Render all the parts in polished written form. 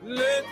Let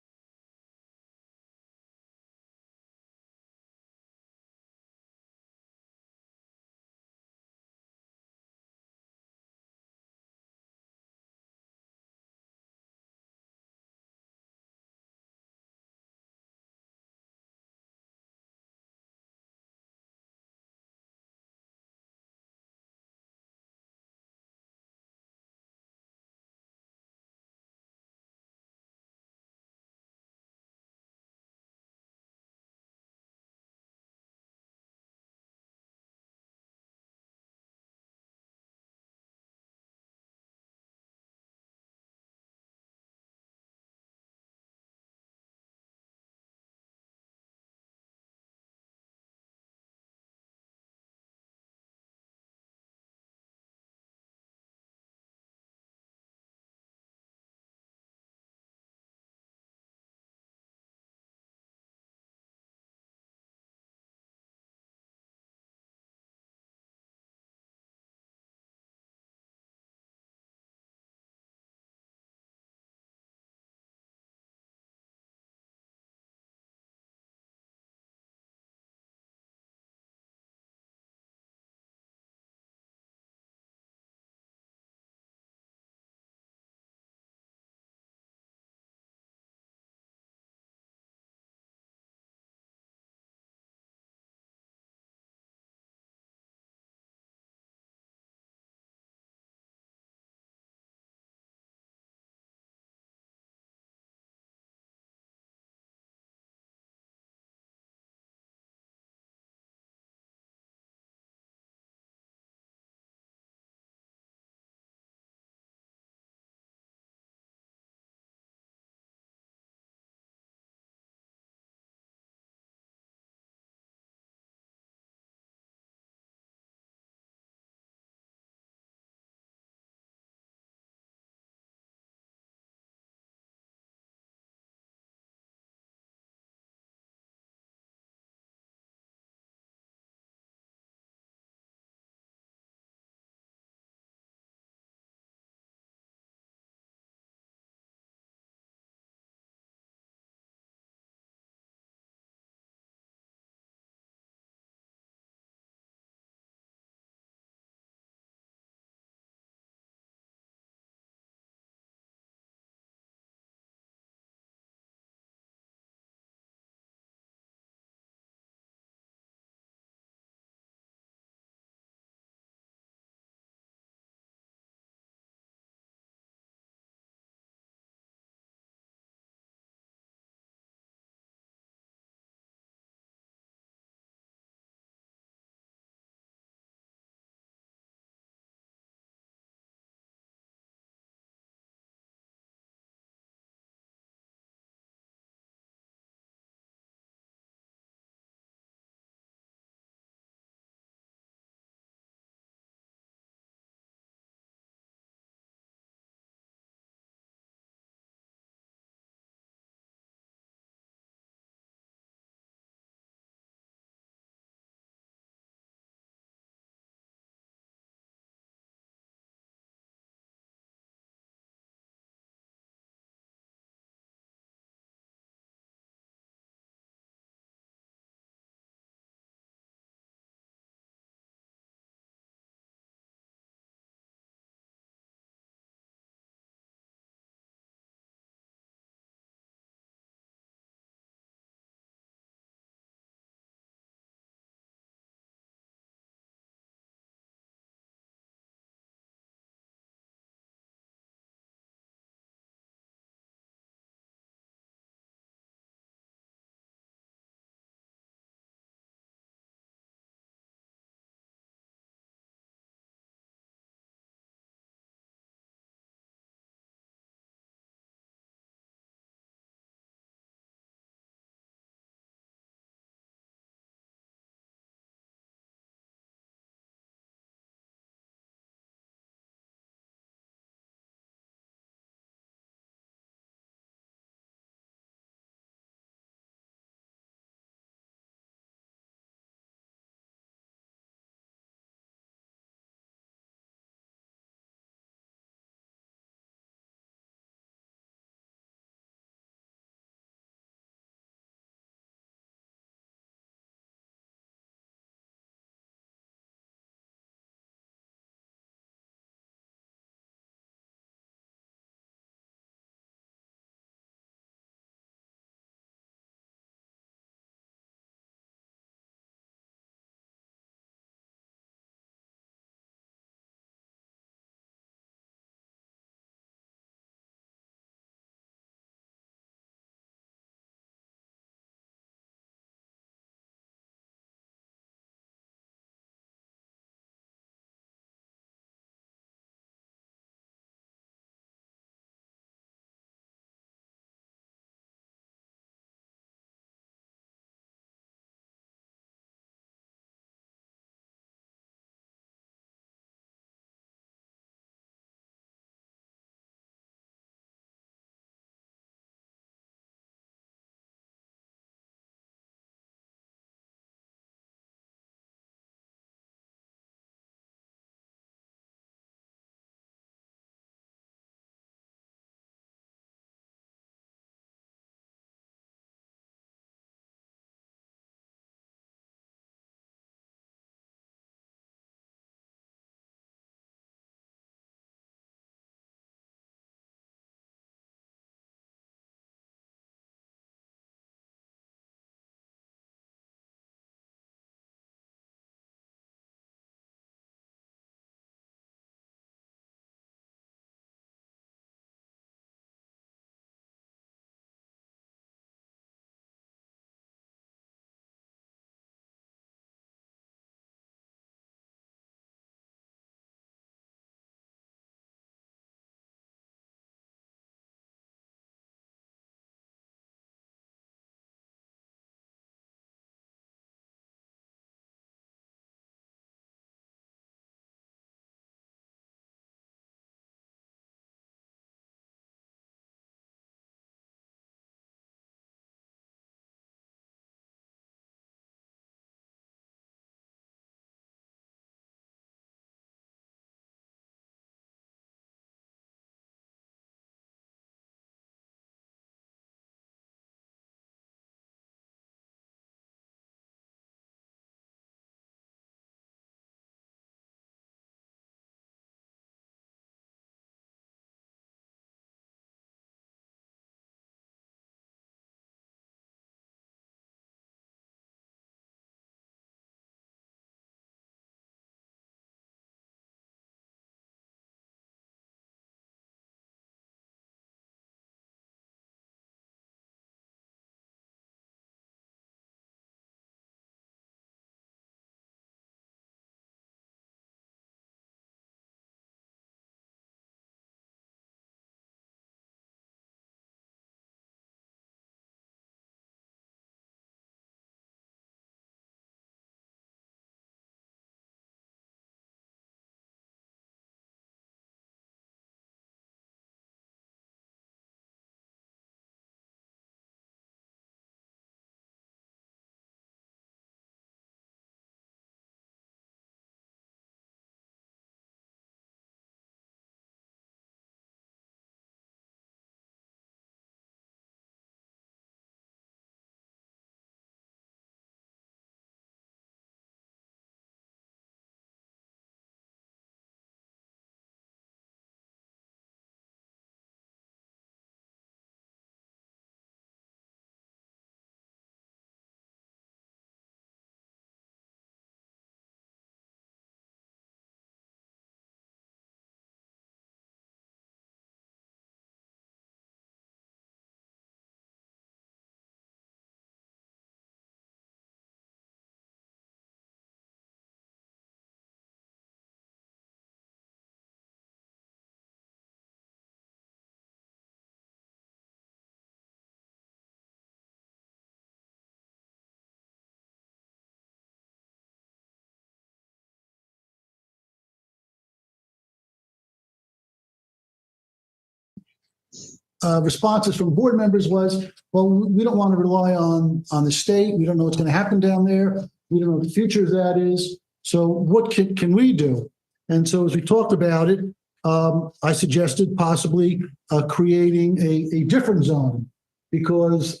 responses from board members was, well, we don't want to rely on the state. We don't know what's going to happen down there. We don't know what the future of that is. So what can we do? And so as we talked about it, I suggested possibly creating a different zone, because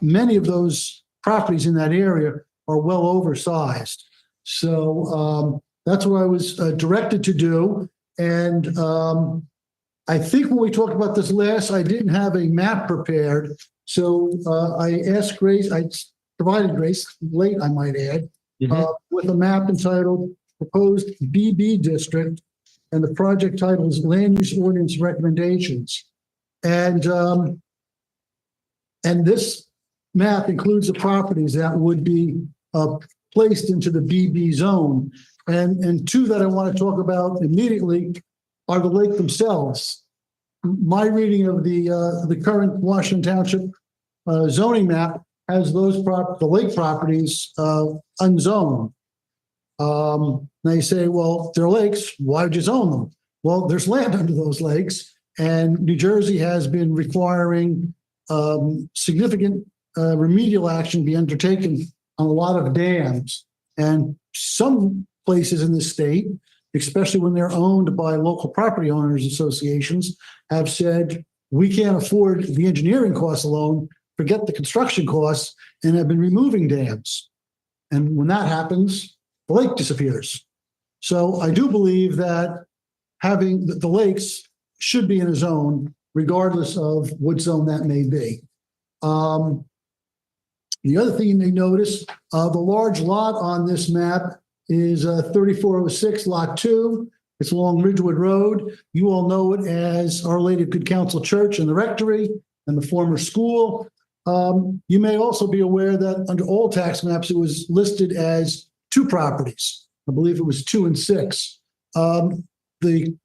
many of those properties in that area are well oversized. So that's what I was directed to do. And I think when we talked about this last, I didn't have a map prepared. So I asked Grace, I provided Grace, late I might add, with a map entitled Proposed BB District, and the project title is Land Use Ordinance Recommendations. And this map includes the properties that would be placed into the BB zone. And two that I want to talk about immediately are the lake themselves. My reading of the current Washington Township zoning map has the lake properties unzoned. Now you say, well, they're lakes, why would you zone them? Well, there's land under those lakes, and New Jersey has been requiring significant remedial action be undertaken on a lot of dams. And some places in the state, especially when they're owned by local property owners associations, have said, we can't afford the engineering costs alone, forget the construction costs, and have been removing dams. And when that happens, the lake disappears. So I do believe that having the lakes should be in a zone, regardless of what zone that may be. The other thing you may notice, the large lot on this map is 3406 Lot 2. It's along Ridgewood Road. You all know it as Our Lady of Good Counsel Church and the Rectory and the former school. You may also be aware that under all tax maps, it was listed as 2 properties. I believe it was 2 and 6. The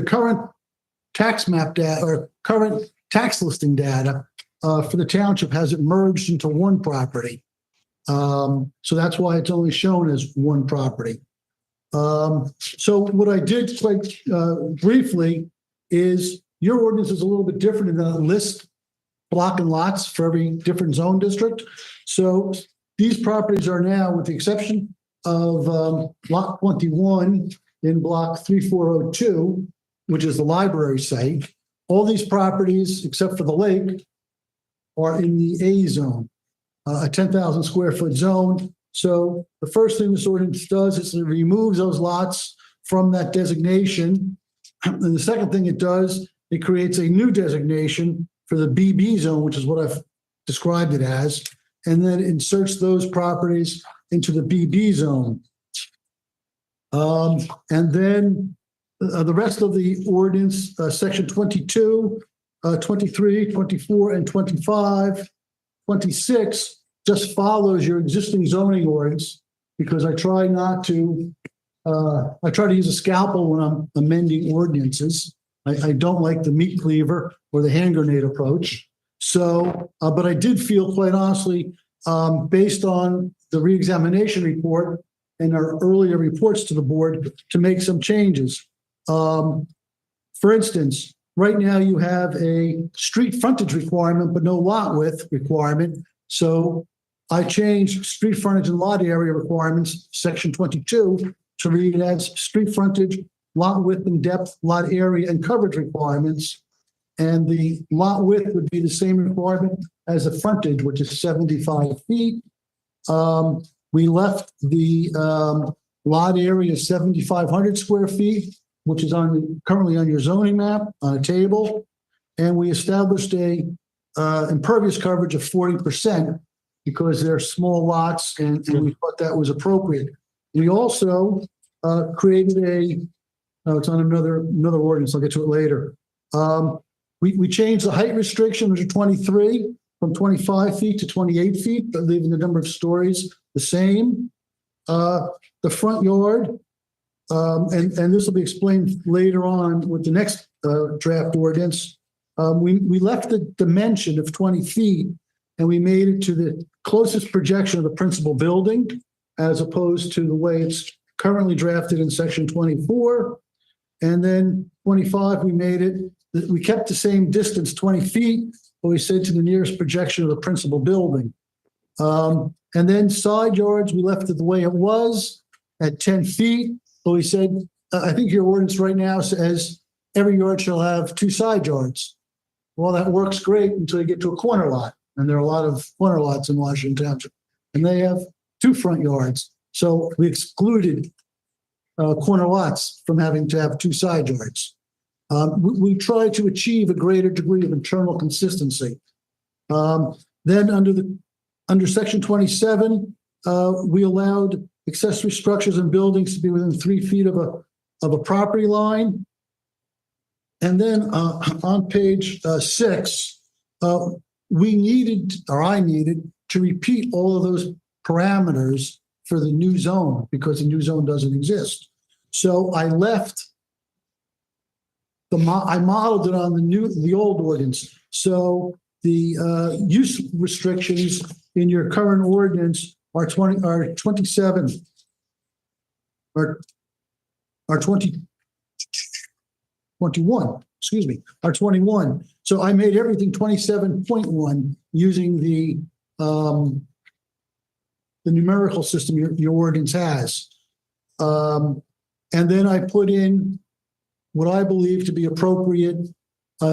current tax map data, or current tax listing data for the township, has it merged into 1 property. So that's why it's only shown as 1 property. So what I did quite briefly is, your ordinance is a little bit different in that it lists block and lots for every different zone district. So these properties are now, with the exception of Block 21 in Block 3402, which is the library site, all these properties, except for the lake, are in the A zone, a 10,000 square foot zone. So the first thing this ordinance does is it removes those lots from that designation. And the second thing it does, it creates a new designation for the BB zone, which is what I've described it as, and then inserts those properties into the BB zone. And then the rest of the ordinance, section 22, 23, 24, and 25, 26, just follows your existing zoning ordinance, because I try to use a scalpel when I'm amending ordinances. I don't like the meat cleaver or the hand grenade approach. So, but I did feel, quite honestly, based on the reexamination report and our earlier reports to the board, to make some changes. For instance, right now you have a street frontage requirement, but no lot width requirement. So I changed street frontage and lot area requirements, section 22, to read as street frontage, lot width and depth, lot area and coverage requirements. And the lot width would be the same requirement as the frontage, which is 75 feet. We left the lot area 7,500 square feet, which is currently on your zoning map on a table. And we established a impervious coverage of 40%, because they're small lots, and we thought that was appropriate. We also created it's on another ordinance, I'll get to it later. We changed the height restriction under 23 from 25 feet to 28 feet, but leaving the number of stories the same. The front yard, and this will be explained later on with the next draft ordinance. We left the dimension of 20 feet, and we made it to the closest projection of the principal building, as opposed to the way it's currently drafted in section 24. And then 25, we kept the same distance, 20 feet, but we said to the nearest projection of the principal building. And then side yards, we left it the way it was at 10 feet, but we said, I think your ordinance right now says every yard shall have 2 side yards. Well, that works great until you get to a corner lot. And there are a lot of corner lots in Washington Township, and they have 2 front yards. So we excluded corner lots from having to have 2 side yards. We try to achieve a greater degree of internal consistency. Then under section 27, we allowed accessory structures and buildings to be within 3 feet of a property line. And then on page 6, I needed to repeat all of those parameters for the new zone because the new zone doesn't exist. So I modeled it on the old ordinance. So the use restrictions in your current ordinance are 27 or 21, are 21. So I made everything 27.1 using the numerical system your ordinance has. And then I put in what I believe to be appropriate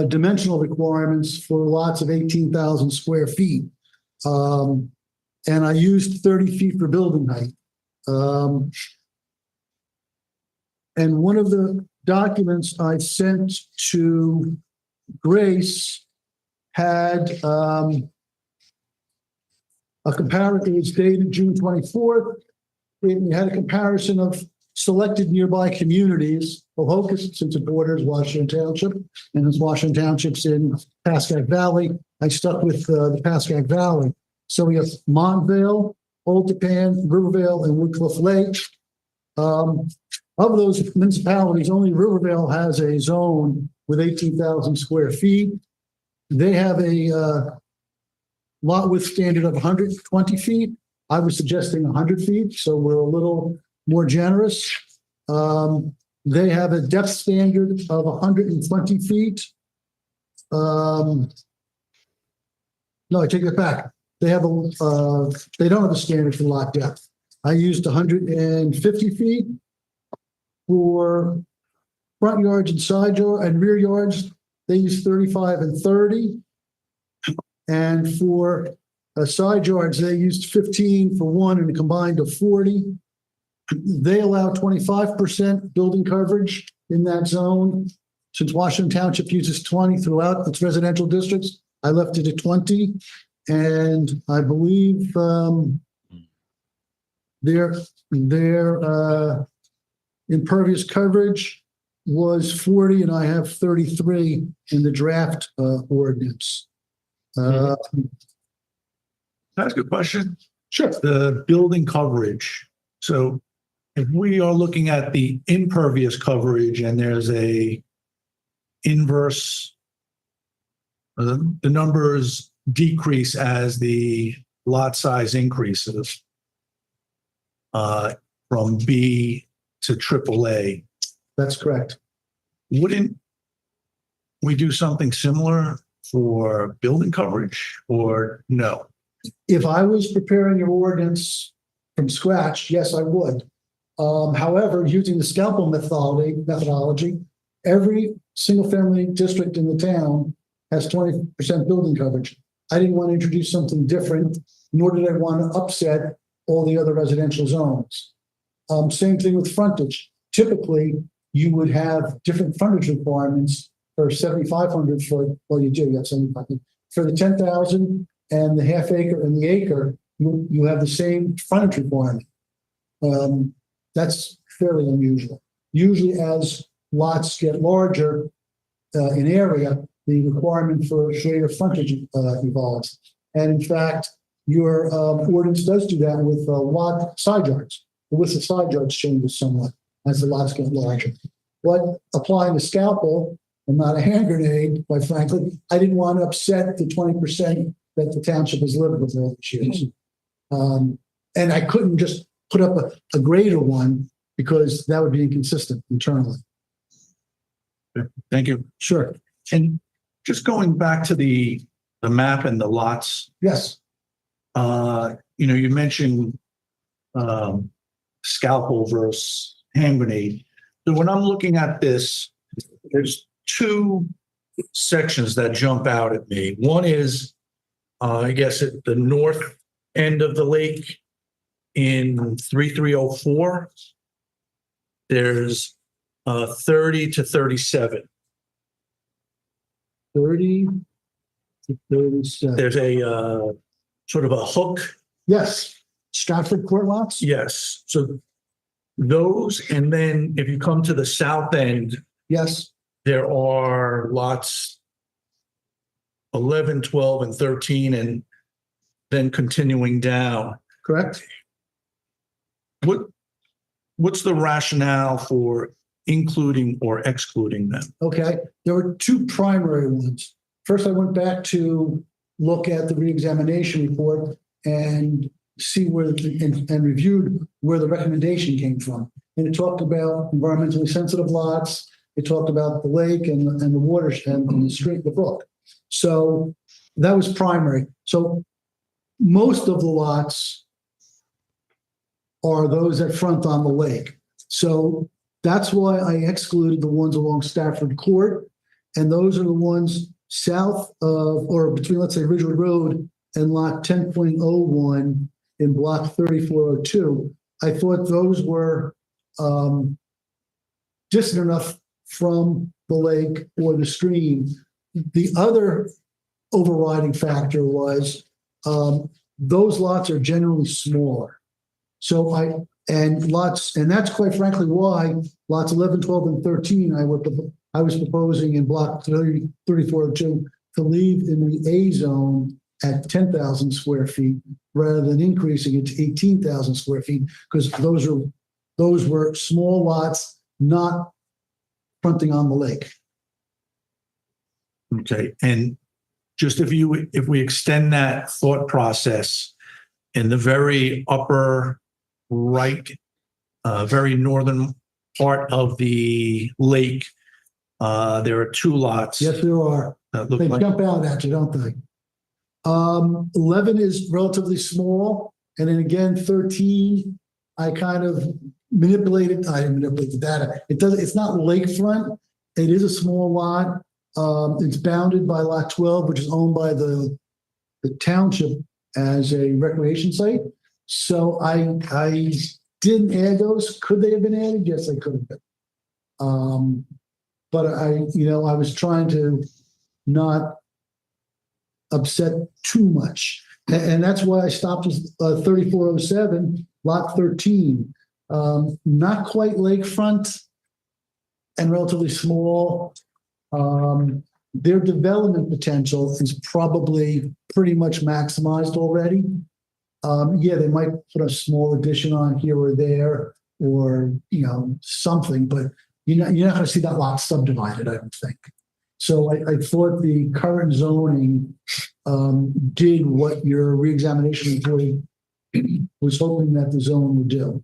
dimensional requirements for lots of 18,000 square feet. And I used 30 feet for building height. And one of the documents I sent to Grace had a comparison. It was dated June 24th. We had a comparison of selected nearby communities. Pocahontas, since it borders Washington Township, and as Washington Township's in Pascack Valley, I stuck with the Pascack Valley. So we have Montvale, Old Tappan, Rivervale, and Woodcliff Lake. Of those municipalities, only Rivervale has a zone with 18,000 square feet. They have a lot width standard of 120 feet. I was suggesting 100 feet, so we're a little more generous. They have a depth standard of 120 feet. No, I take that back. They don't have a standard for lot depth. I used 150 feet. For front yards and side yard and rear yards, they use 35 and 30. And for side yards, they used 15 for one and a combined of 40. They allow 25% building coverage in that zone. Since Washington Township uses 20 throughout its residential districts, I left it at 20. And I believe their impervious coverage was 40, and I have 33 in the draft ordinance. That's a good question. Sure. The building coverage. So if we are looking at the impervious coverage and there's a inverse, the numbers decrease as the lot size increases from B to AAA. That's correct. Wouldn't we do something similar for building coverage or no? If I was preparing an ordinance from scratch, yes, I would. However, using the scalpel methodology, every single family district in the town has 20% building coverage. I didn't want to introduce something different, nor did I want to upset all the other residential zones. Same thing with frontage. Typically, you would have different frontage requirements for 7,500 foot. Well, you do, you have 7,500. For the 10,000 and the half acre and the acre, you have the same frontage requirement. That's fairly unusual. Usually as lots get larger in area, the requirement for greater frontage evolves. And in fact, your ordinance does do that with lot side yards. The width of side yards changes somewhat as the lots get larger. But applying the scalpel and not a hand grenade, quite frankly, I didn't want to upset the 20% that the township has lived with all these years. And I couldn't just put up a greater one because that would be inconsistent internally. Thank you. Sure. And just going back to the map and the lots, Yes. you mentioned scalpel versus hand grenade. So when I'm looking at this, there's two sections that jump out at me. One is, I guess, at the north end of the lake in 3304. There's 30 to 37. 30 to 37. There's a sort of a hook. Yes. Stratford Court lots? Yes. So those, and then if you come to the south end, Yes. there are lots 11, 12, and 13, and then continuing down. Correct. What's the rationale for including or excluding them? Okay. There were two primary ones. First, I went back to look at the reexamination report and see and reviewed where the recommendation came from. And it talked about environmentally sensitive lots. It talked about the lake and the watershed and the street, the brook. So that was primary. So most of the lots are those that front on the lake. So that's why I excluded the ones along Stafford Court. And those are the ones south of, or between, let's say, Ridgeway Road and lot 10.01 in block 3402. I thought those were distant enough from the lake or the stream. The other overriding factor was those lots are generally smaller. So and that's quite frankly why lots 11, 12, and 13, I was proposing in block 3402 to leave in the A zone at 10,000 square feet rather than increasing it to 18,000 square feet, because those were small lots not fronting on the lake. Okay. And just if we extend that thought process in the very upper right, very northern part of the lake, there are two lots. Yes, there are. That look They like, jump out at you, don't they? 11 is relatively small. And then again, 13, I kind of manipulated the data. It's not lakefront. It is a small lot. It's bounded by lot 12, which is owned by the township as a recreation site. So I didn't add those. Could they have been added? Yes, they could have been. But I was trying to not upset too much. And that's why I stopped with 3407, lot 13. Not quite lakefront and relatively small. Their development potential is probably pretty much maximized already. Yeah, they might put a small addition on here or there, or something, but you're not going to see that lot subdivided, I don't think. So I thought the current zoning did what your reexamination report was hoping that the zone would do.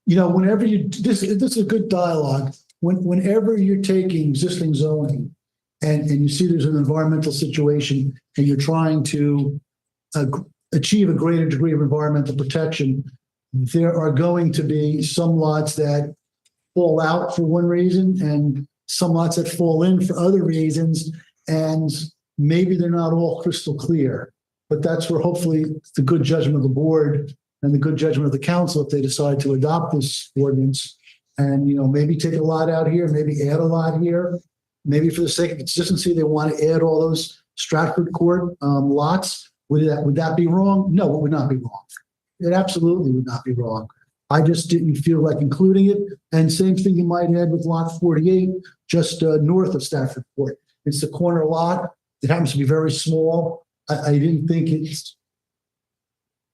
Whenever this is a good dialogue. Whenever you're taking existing zoning and you see there's an environmental situation and you're trying to achieve a greater degree of environmental protection, there are going to be some lots that fall out for one reason and some lots that fall in for other reasons. And maybe they're not all crystal clear, but that's where hopefully the good judgment of the board and the good judgment of the council, if they decide to adopt this ordinance and, maybe take a lot out here, maybe add a lot here, maybe for the sake of consistency, they want to add all those Stratford Court lots. Would that be wrong? No, it would not be wrong. It absolutely would not be wrong. I just didn't feel like including it. And same thing you might add with lot 48, just north of Stratford Court. It's the corner lot. It happens to be very small. I didn't think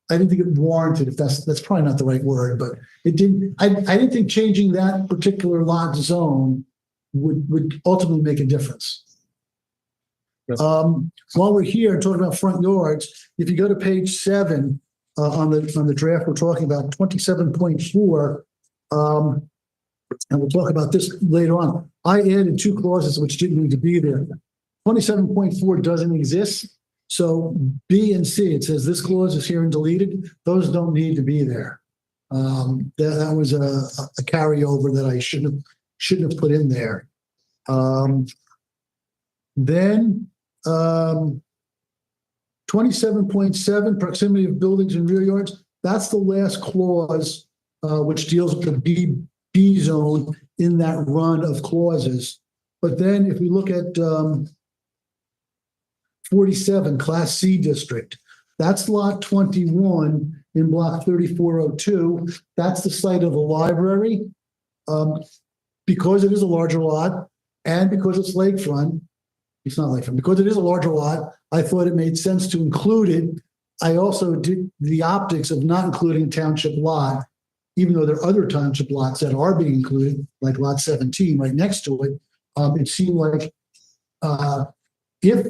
it warranted, if that's probably not the right word, but it didn't. I didn't think changing that particular lot zone would ultimately make a difference. Yep. While we're here talking about front yards, if you go to page 7 on the draft, we're talking about 27.4. and we'll talk about this later on. I added two clauses which didn't need to be there. 27.4 doesn't exist. So B and C, it says this clause is here and deleted. Those don't need to be there. That was a carryover that I shouldn't have put in there. Then 27.7, proximity of buildings and rear yards. That's the last clause which deals with the B zone in that run of clauses. But then if we look at 47, Class C district, that's lot 21 in block 3402. That's the site of the library. Because it is a larger lot and because it's lakefront, it's not lakefront, because it is a larger lot, I thought it made sense to include it. I also did the optics of not including a township lot, even though there are other township lots that are being included, like lot 17 right next to it. It seemed like if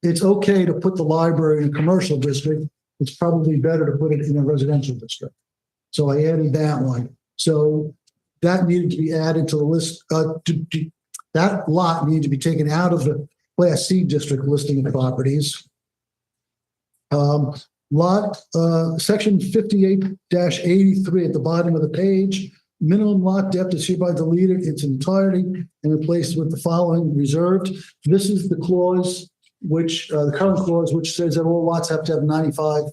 it's okay to put the library in a commercial district, it's probably better to put it in a residential district. So I added that one. So that needed to be added to the list. That lot needed to be taken out of the Class C district listing of properties. Section 58-83 at the bottom of the page, minimum lot depth is hereby deleted its entirety and replaced with the following: reserved. This is the clause which, the current clause, which says that all lots have to have 95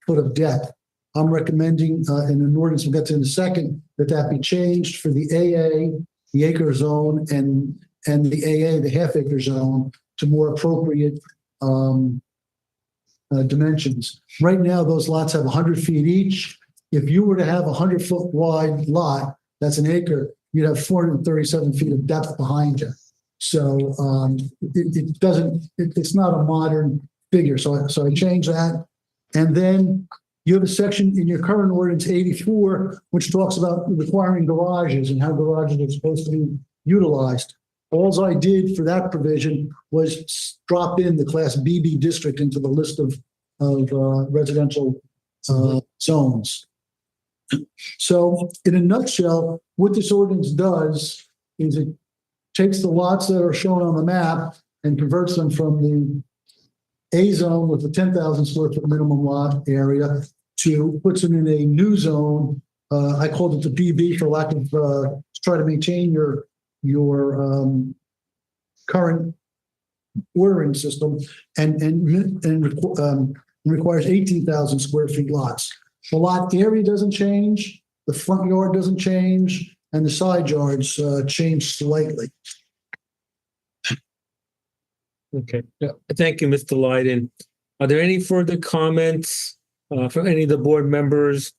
foot of depth. I'm recommending in an ordinance, we'll get to in a second, that be changed for the AA, the acre zone, and the AA, the half acre zone, to more appropriate dimensions. Right now, those lots have 100 feet each. If you were to have a 100-foot wide lot, that's an acre, you'd have 437 feet of depth behind you. So it's not a modern figure. So I changed that. And then you have a section in your current ordinance 84, which talks about requiring garages and how garages are supposed to be utilized. All I did for that provision was drop in the Class BB district into the list of residential zones. So in a nutshell, what this ordinance does is it takes the lots that are shown on the map and converts them from the A zone with the 10,000 square foot minimum lot area to puts them in a new zone. I called it the BB for lack of to try to maintain your current ordering system, and requires 18,000 square feet lots. The lot area doesn't change, the front yard doesn't change, and the side yards change slightly. Okay, thank you, Mr. Lydon. Are there any further comments from any of the board members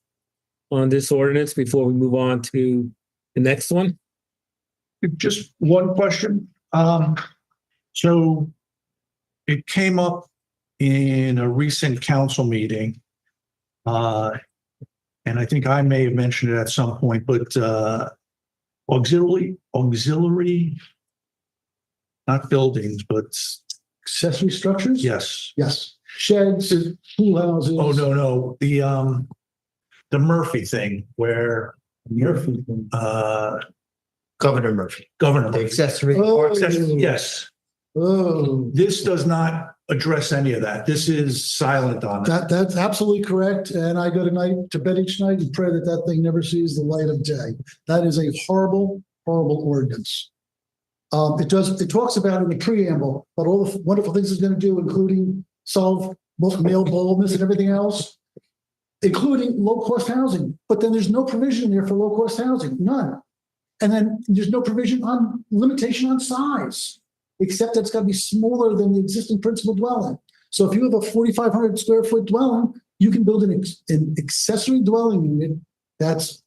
on this ordinance before we move on to the next one? Just one question. So it came up in a recent council meeting, and I think I may have mentioned it at some point, but auxiliary, not buildings, but Accessory structures? yes. Yes. Sheds, pool houses. Oh, no. The Murphy thing where Murphy. Governor Murphy. Governor The Murphy. accessory. Oh. Yes. Oh, This does not address any of that. This is silent on it. that's absolutely correct. And I go to bed each night and pray that thing never sees the light of day. That is a horrible, horrible ordinance. It talks about in the preamble, but all the wonderful things it's going to do, including solve male baldness and everything else, including low-cost housing. But then there's no provision there for low-cost housing, none. And then there's no provision on limitation on size, except that it's got to be smaller than the existing principal dwelling. So if you have a 4,500 square foot dwelling, you can build an accessory dwelling unit that's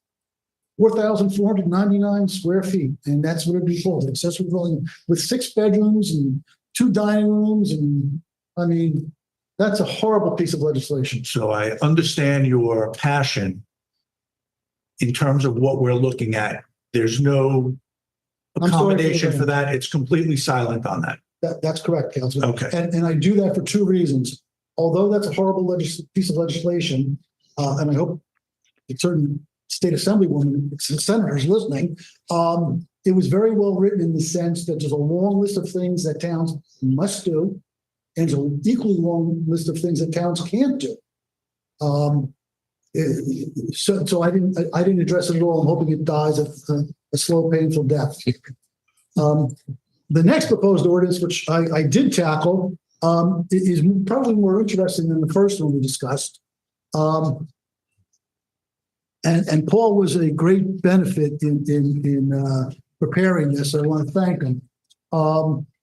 4,499 square feet, and that's what it'd be called, an accessory dwelling with 6 bedrooms and 2 dining rooms. And I mean, that's a horrible piece of legislation. So I understand your passion in terms of what we're looking at. There's no I'm sorry accommodation for for that. It's completely silent on that. That's correct, Councilman. Okay. And I do that for 2 reasons. Although that's a horrible piece of legislation, and I hope it certainly state assemblywoman, senators listening, it was very well written in the sense that there's a long list of things that towns must do, and there's an equally long list of things that towns can't do. So I didn't address it at all. I'm hoping it dies a slow, painful death. The next proposed ordinance, which I did tackle, is probably more interesting than the first one we discussed. And Paul was a great benefit in preparing this. I want to thank him.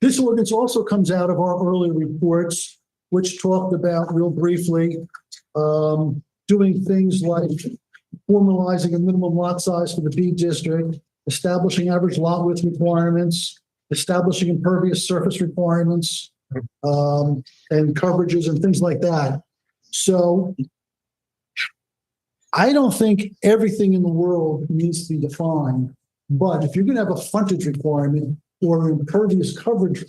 This ordinance also comes out of our earlier reports, which talked about, real briefly, doing things like formalizing a minimum lot size for the B district, establishing average lot width requirements, establishing impervious surface requirements, and coverages and things like that. So I don't think everything in the world needs to be defined, but if you're going to have a frontage requirement or an impervious coverage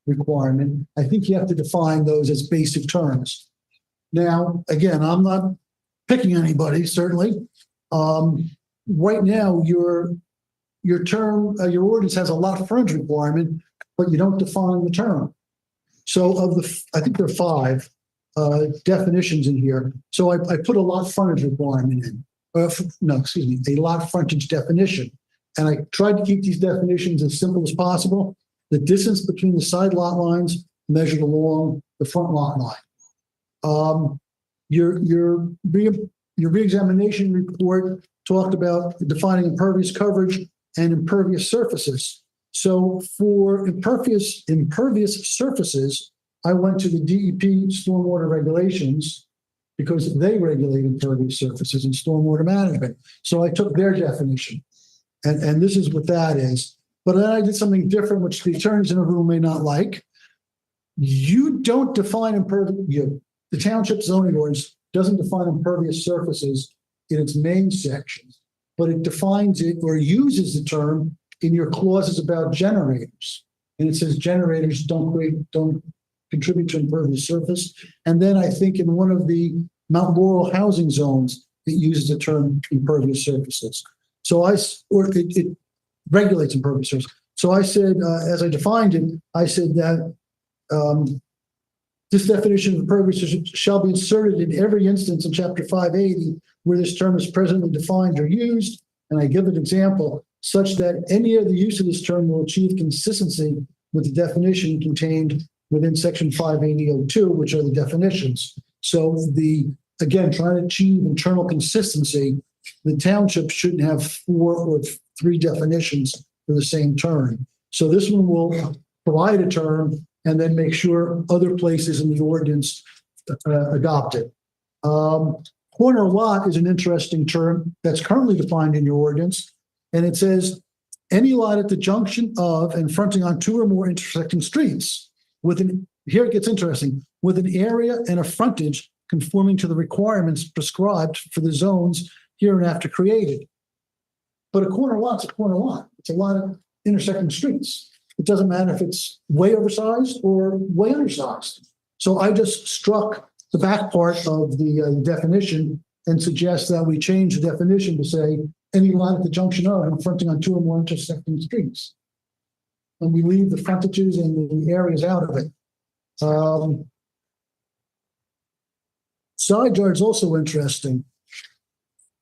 requirement, I think you have to define those as basic terms. Now, again, I'm not picking anybody, certainly. Right now, your ordinance has a lot frontage requirement, but you don't define the term. So I think there are 5 definitions in here. So I put a lot frontage requirement in. A lot frontage definition. And I tried to keep these definitions as simple as possible. The distance between the side lot lines measured along the front lot line. Your reexamination report talked about defining impervious coverage and impervious surfaces. So for impervious surfaces, I went to the DEP stormwater regulations because they regulate impervious surfaces in stormwater management. So I took their definition, and this is what that is. But then I did something different, which the attorneys in the room may not like. You don't define impervious. The township zoning ordinance doesn't define impervious surfaces in its main sections, but it defines it or uses the term in your clauses about generators. And it says generators don't contribute to impervious surface. And then I think in one of the Mount Laurel housing zones, it uses the term impervious surfaces. So it regulates impervious surface. So I said, as I defined it, I said that this definition of impervious shall be inserted in every instance in Chapter 580 where this term is presently defined or used. And I give an example such that any of the use of this term will achieve consistency with the definition contained within Section 580.02, which are the definitions. So again, trying to achieve internal consistency, the township shouldn't have 4 or 3 definitions for the same term. So this one will provide a term and then make sure other places in the ordinance adopt it. Corner lot is an interesting term that's currently defined in your ordinance. And it says, any lot at the junction of and fronting on 2 or more intersecting streets here it gets interesting, with an area and a frontage conforming to the requirements prescribed for the zones hereinafter created. But a corner lot's a corner lot. It's a lot of intersecting streets. It doesn't matter if it's way oversized or way undersized. So I just struck the back part of the definition and suggest that we change the definition to say any lot at the junction of and fronting on 2 or more intersecting streets. And we leave the frontages and the areas out of it. Side yard is also interesting.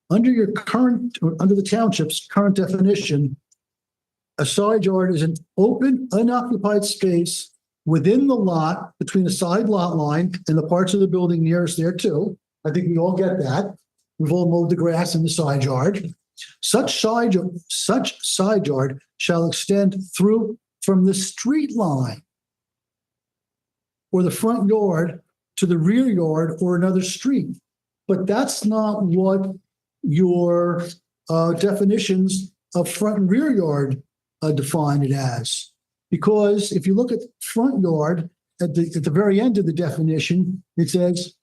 Under the township's current definition, a side yard is an open, unoccupied space within the lot between the side lot line and the parts of the building nearest thereto. I think we all get that. We've all mowed the grass in the side yard. Such side yard shall extend through from the street line or the front yard to the rear yard or another street. But that's not what your definitions of front and rear yard define it as. Because if you look at front yard, at the very end of the definition, it says,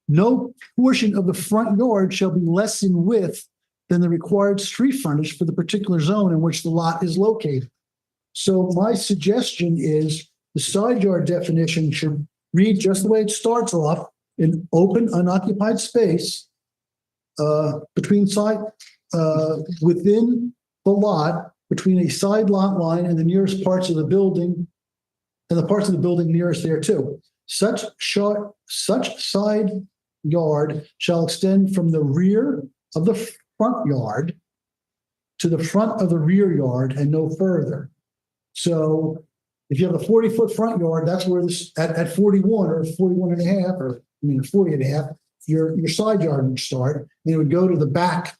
no portion of the front yard shall be less in width than the required street frontage for the particular zone in which the lot is located. So my suggestion is the side yard definition should read just the way it starts off, an open, unoccupied space between within the lot between a side lot line and the nearest parts of the building and the parts of the building nearest there too. Such side yard shall extend from the rear of the front yard to the front of the rear yard and no further. So if you have a 40-foot front yard, that's where this at 41 or 41 and a half, or 40 and a half, your side yard would start, and it would go to the back,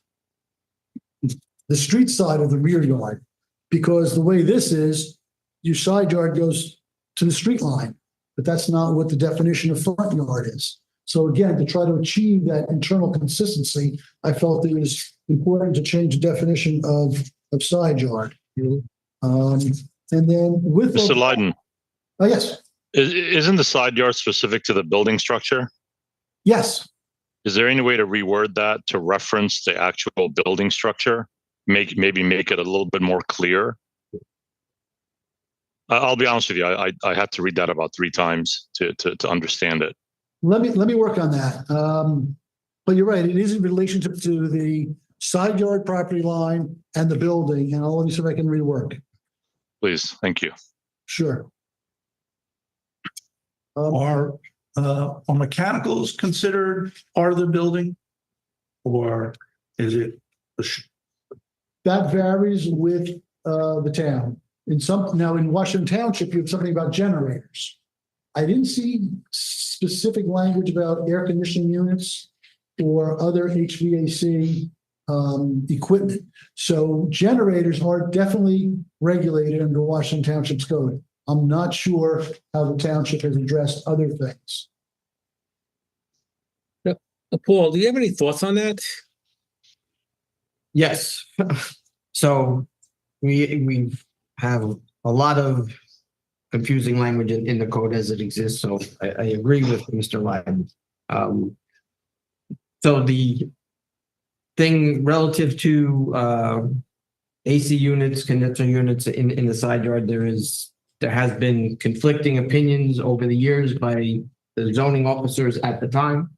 the street side of the rear yard. Because the way this is, your side yard goes to the street line, but that's not what the definition of front yard is. So again, to try to achieve that internal consistency, I felt it was important to change the definition of side yard. And then with Mr. Lydon, yes, isn't the side yard specific to the building structure? yes. Is there any way to reword that to reference the actual building structure? Maybe make it a little bit more clear? I'll be honest with you. I had to read that about 3 times to understand it. Let me work on that. But you're right. It is in relationship to the side yard property line and the building. And I'll let me see if I can rework. Please, thank you. Sure. Are mechanicals considered part of the building? Or is it? That varies with the town. Now in Washington Township, you have something about generators. I didn't see specific language about air conditioning units or other HVAC equipment. So generators are definitely regulated under Washington Township's code. I'm not sure how the township has addressed other things. Paul, do you have any thoughts on that? Yes. So we have a lot of confusing language in the code as it exists. So I agree with Mr. Lydon. So the thing relative to AC units, condenser units in the side yard, there has been conflicting opinions over the years by the zoning officers at the time.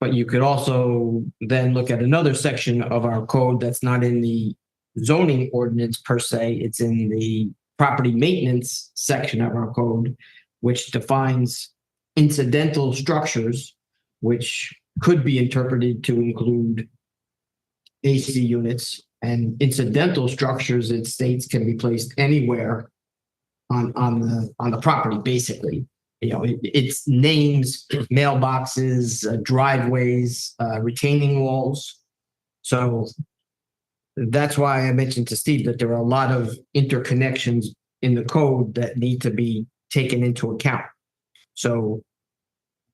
But you could also then look at another section of our code that's not in the zoning ordinance per se. It's in the property maintenance section of our code, which defines incidental structures, which could be interpreted to include AC units. And incidental structures, it states, can be placed anywhere on the property, basically. You know, it's names, mailboxes, driveways, retaining walls. So that's why I mentioned to Steve that there are a lot of interconnections in the code that need to be taken into account. So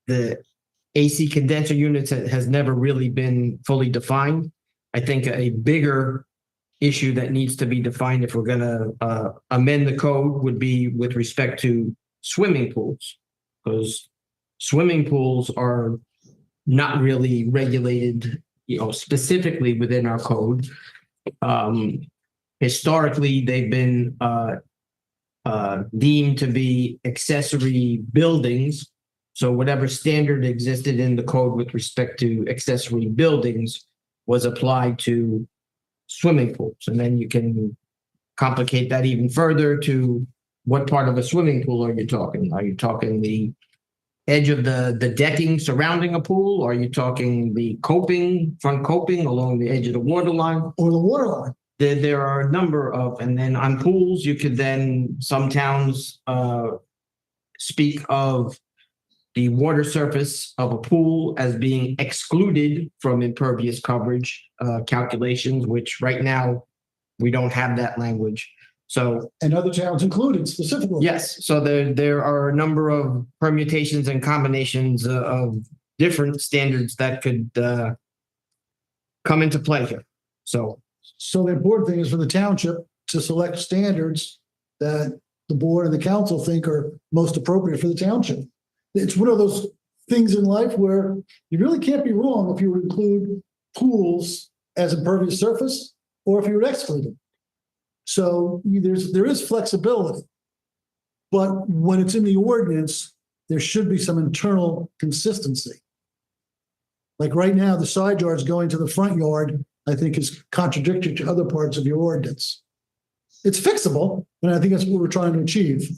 the AC condenser units has never really been fully defined. I think a bigger issue that needs to be defined if we're going to amend the code would be with respect to swimming pools, because swimming pools are not really regulated, specifically within our code. Historically, they've been deemed to be accessory buildings. So whatever standard existed in the code with respect to accessory buildings was applied to swimming pools. And then you can complicate that even further to what part of a swimming pool are you talking? Are you talking the edge of the decking surrounding a pool? Or are you talking the coping, front coping along the edge of the water line? Or the water line. There are a number of, and then on pools, you could then, some towns speak of the water surface of a pool as being excluded from impervious coverage calculations, which right now we don't have that language. So, and other towns included specifically. yes, so there are a number of permutations and combinations of different standards that could come into play here. So the important thing is for the township to select standards that the board and the council think are most appropriate for the township. It's one of those things in life where you really can't be wrong if you would include pools as impervious surface or if you would exclude them. So there is flexibility, but when it's in the ordinance, there should be some internal consistency. Like right now, the side yards going to the front yard, I think is contradictory to other parts of your ordinance. It's fixable, and I think that's what we're trying to achieve.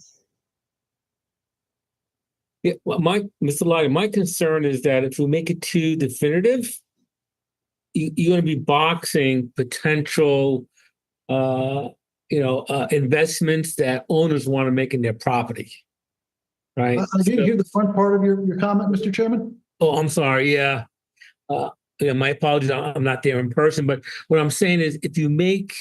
Yeah, well, Mr. Lyden, my concern is that if we make it too definitive, you're going to be boxing potential, investments that owners want to make in their property. Right. I didn't hear the front part of your comment, Mr. Chairman. Oh, I'm sorry. Yeah. My apologies. I'm not there in person, but what I'm saying is if you make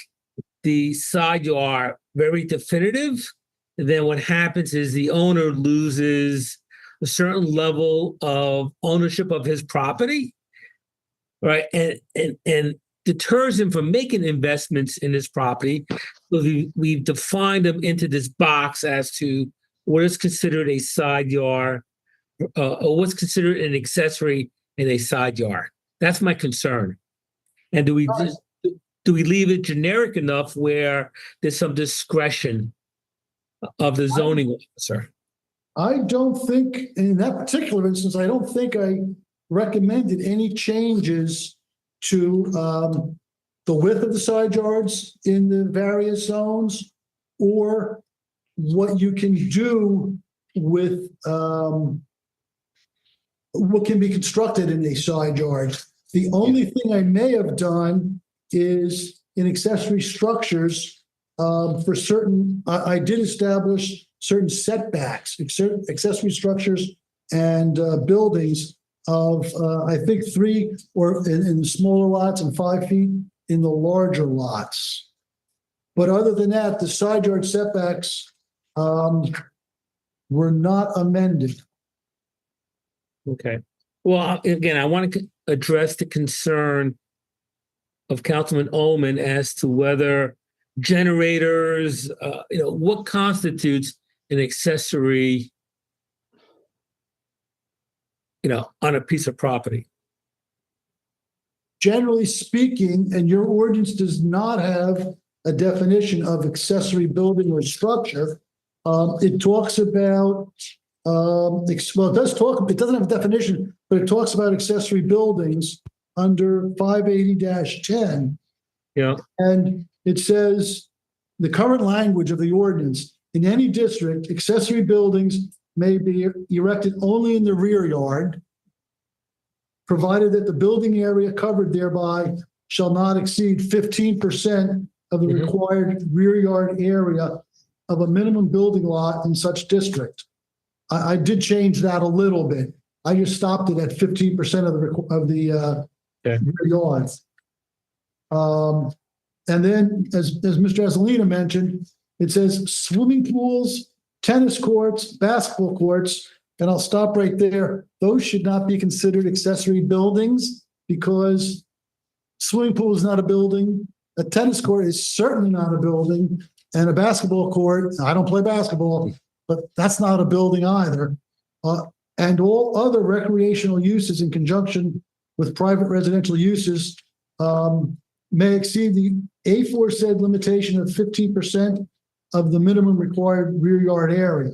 the side yard very definitive, then what happens is the owner loses a certain level of ownership of his property, right? And deters him from making investments in his property. So we've defined them into this box as to what is considered a side yard, or what's considered an accessory in a side yard. That's my concern. And do we leave it generic enough where there's some discretion of the zoning officer? I don't think, in that particular instance, I don't think I recommended any changes to the width of the side yards in the various zones, or what you can do with what can be constructed in a side yard. The only thing I may have done is in accessory structures, for certain, I did establish certain setbacks, accessory structures and buildings of, I think 3 or in the smaller lots and 5 feet in the larger lots. But other than that, the side yard setbacks were not amended. Okay. Well, again, I want to address the concern of Councilman Ullman as to whether generators, what constitutes an accessory, on a piece of property. Generally speaking, and your ordinance does not have a definition of accessory building or structure. It talks about, it doesn't have a definition, but it talks about accessory buildings under 580-10. Yeah. And it says the current language of the ordinance, in any district, accessory buildings may be erected only in the rear yard, provided that the building area covered thereby shall not exceed 15% of the required rear yard area of a minimum building lot in such district. I did change that a little bit. I just stopped it at 15% of the rear yards. And then, as Mr. Azzolina mentioned, it says swimming pools, tennis courts, basketball courts, and I'll stop right there. Those should not be considered accessory buildings because swimming pool is not a building. A tennis court is certainly not a building, and a basketball court, I don't play basketball, but that's not a building either. And all other recreational uses in conjunction with private residential uses may exceed the aforesaid limitation of 15% of the minimum required rear yard area.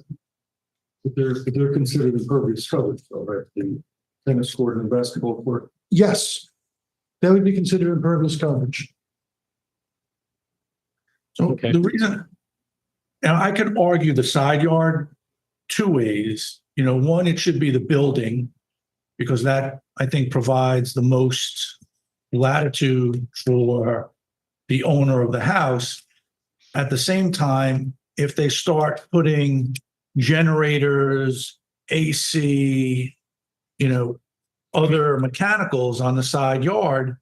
But they're considered impervious coverage, though, right? The tennis court and basketball court. Yes, that would be considered impervious coverage. So Okay. the reason, and I could argue the side yard 2 ways. One, it should be the building, because that I think provides the most latitude for the owner of the house. At the same time, if they start putting generators, AC, other mechanicals on the side yard,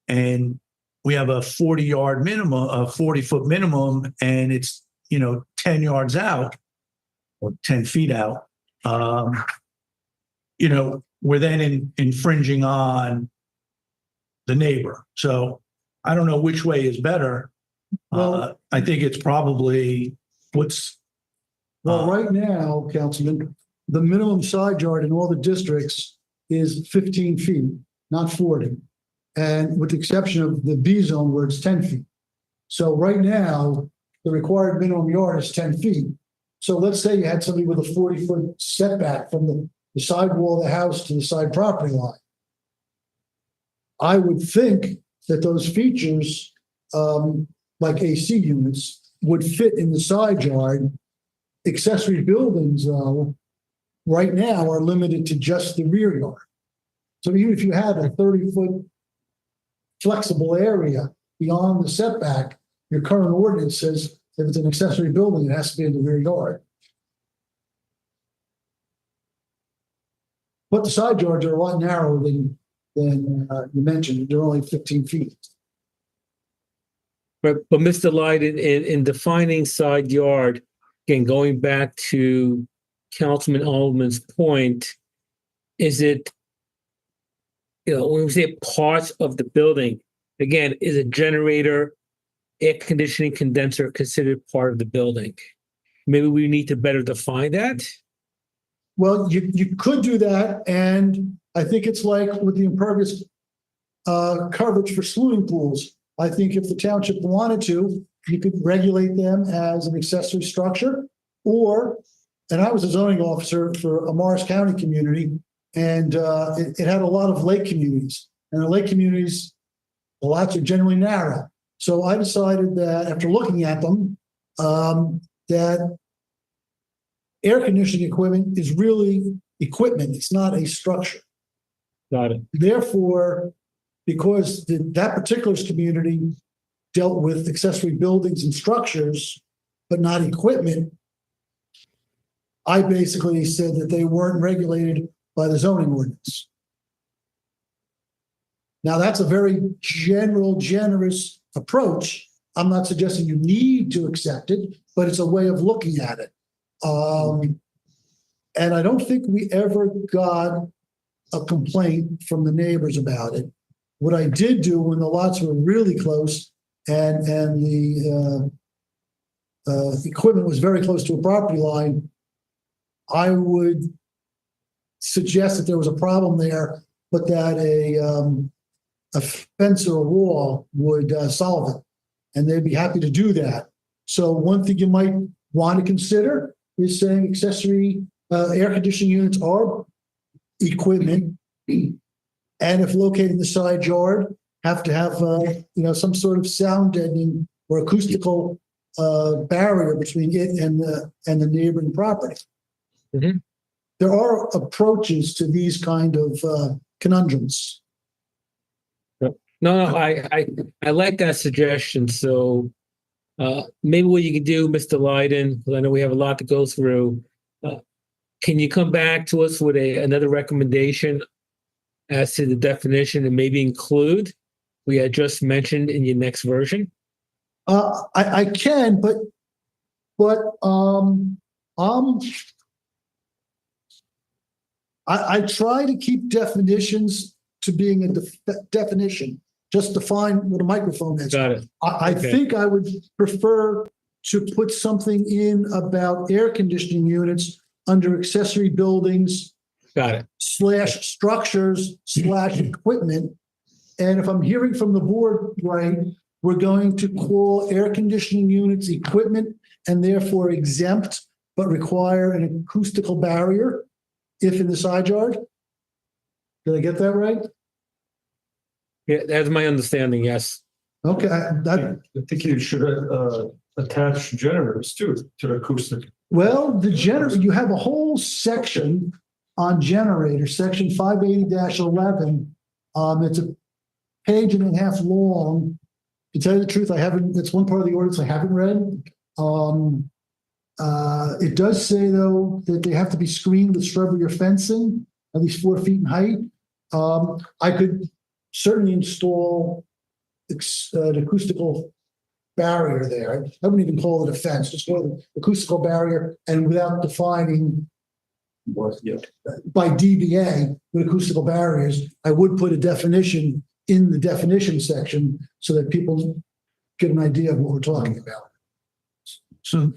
and we have a 40-yard minimum, a 40-foot minimum, and it's 10 yards out or 10 feet out, we're then infringing on the neighbor. So I don't know which way is better. Well, I think it's probably right now, Councilman, the minimum side yard in all the districts is 15 feet, not 40. And with the exception of the B zone where it's 10 feet. So right now, the required minimum yard is 10 feet. So let's say you had somebody with a 40-foot setback from the side wall of the house to the side property line. I would think that those features, like AC units, would fit in the side yard. Accessory buildings, though, right now are limited to just the rear yard. So even if you have a 30-foot flexible area beyond the setback, your current ordinance says if it's an accessory building, it has to be in the rear yard. But the side yards are a lot narrower than you mentioned. They're only 15 feet. But Mr. Lyden, in defining side yard, again, going back to Councilman Alderman's point, is it, when we say parts of the building, again, is a generator, air conditioning condenser considered part of the building? Maybe we need to better define that. Well, you could do that, and I think it's like with the impervious coverage for swimming pools. I think if the township wanted to, you could regulate them as an accessory structure, and I was a zoning officer for a Morris County community, and it had a lot of lake communities, and the lake communities, the lots are generally narrow. So I decided that after looking at them, that air conditioning equipment is really equipment. It's not a structure. Got it. Therefore, because that particular community dealt with accessory buildings and structures, but not equipment, I basically said that they weren't regulated by the zoning ordinance. Now, that's a very generous approach. I'm not suggesting you need to accept it, but it's a way of looking at it. And I don't think we ever got a complaint from the neighbors about it. What I did do when the lots were really close and the equipment was very close to a property line, I would suggest that there was a problem there, but that a fence or a wall would solve it, and they'd be happy to do that. So one thing you might want to consider is saying accessory air conditioning units are equipment, and if located in the side yard, have to have some sort of sound deadening or acoustical barrier between it and the neighboring property. Mhm. There are approaches to these kind of conundrums. No, I like that suggestion. So maybe what you can do, Mr. Lyden, because I know we have a lot to go through. Can you come back to us with another recommendation as to the definition and maybe include we had just mentioned in your next version? I can, but I try to keep definitions to being a definition. Just define what a microphone is. Got it. I Okay. think I would prefer to put something in about air conditioning units under accessory buildings Got it. / structures / equipment. And if I'm hearing from the board right, we're going to call air conditioning units equipment and therefore exempt, but require an acoustical barrier if in the side yard. Did I get that right? Yeah, that's my understanding. Yes. Okay, I think you should attach generators too to the acoustic. well, the generator, you have a whole section on generators, section 580-11. It's a page and a half long. To tell you the truth, it's one part of the ordinance I haven't read. It does say, though, that they have to be screened with shrubbery or fencing, at least 4 feet in height. I could certainly install an acoustical barrier there. I wouldn't even call it a fence, just call it an acoustical barrier, and without defining by DBA with acoustical barriers, I would put a definition in the definition section so that people get an idea of what we're talking about. So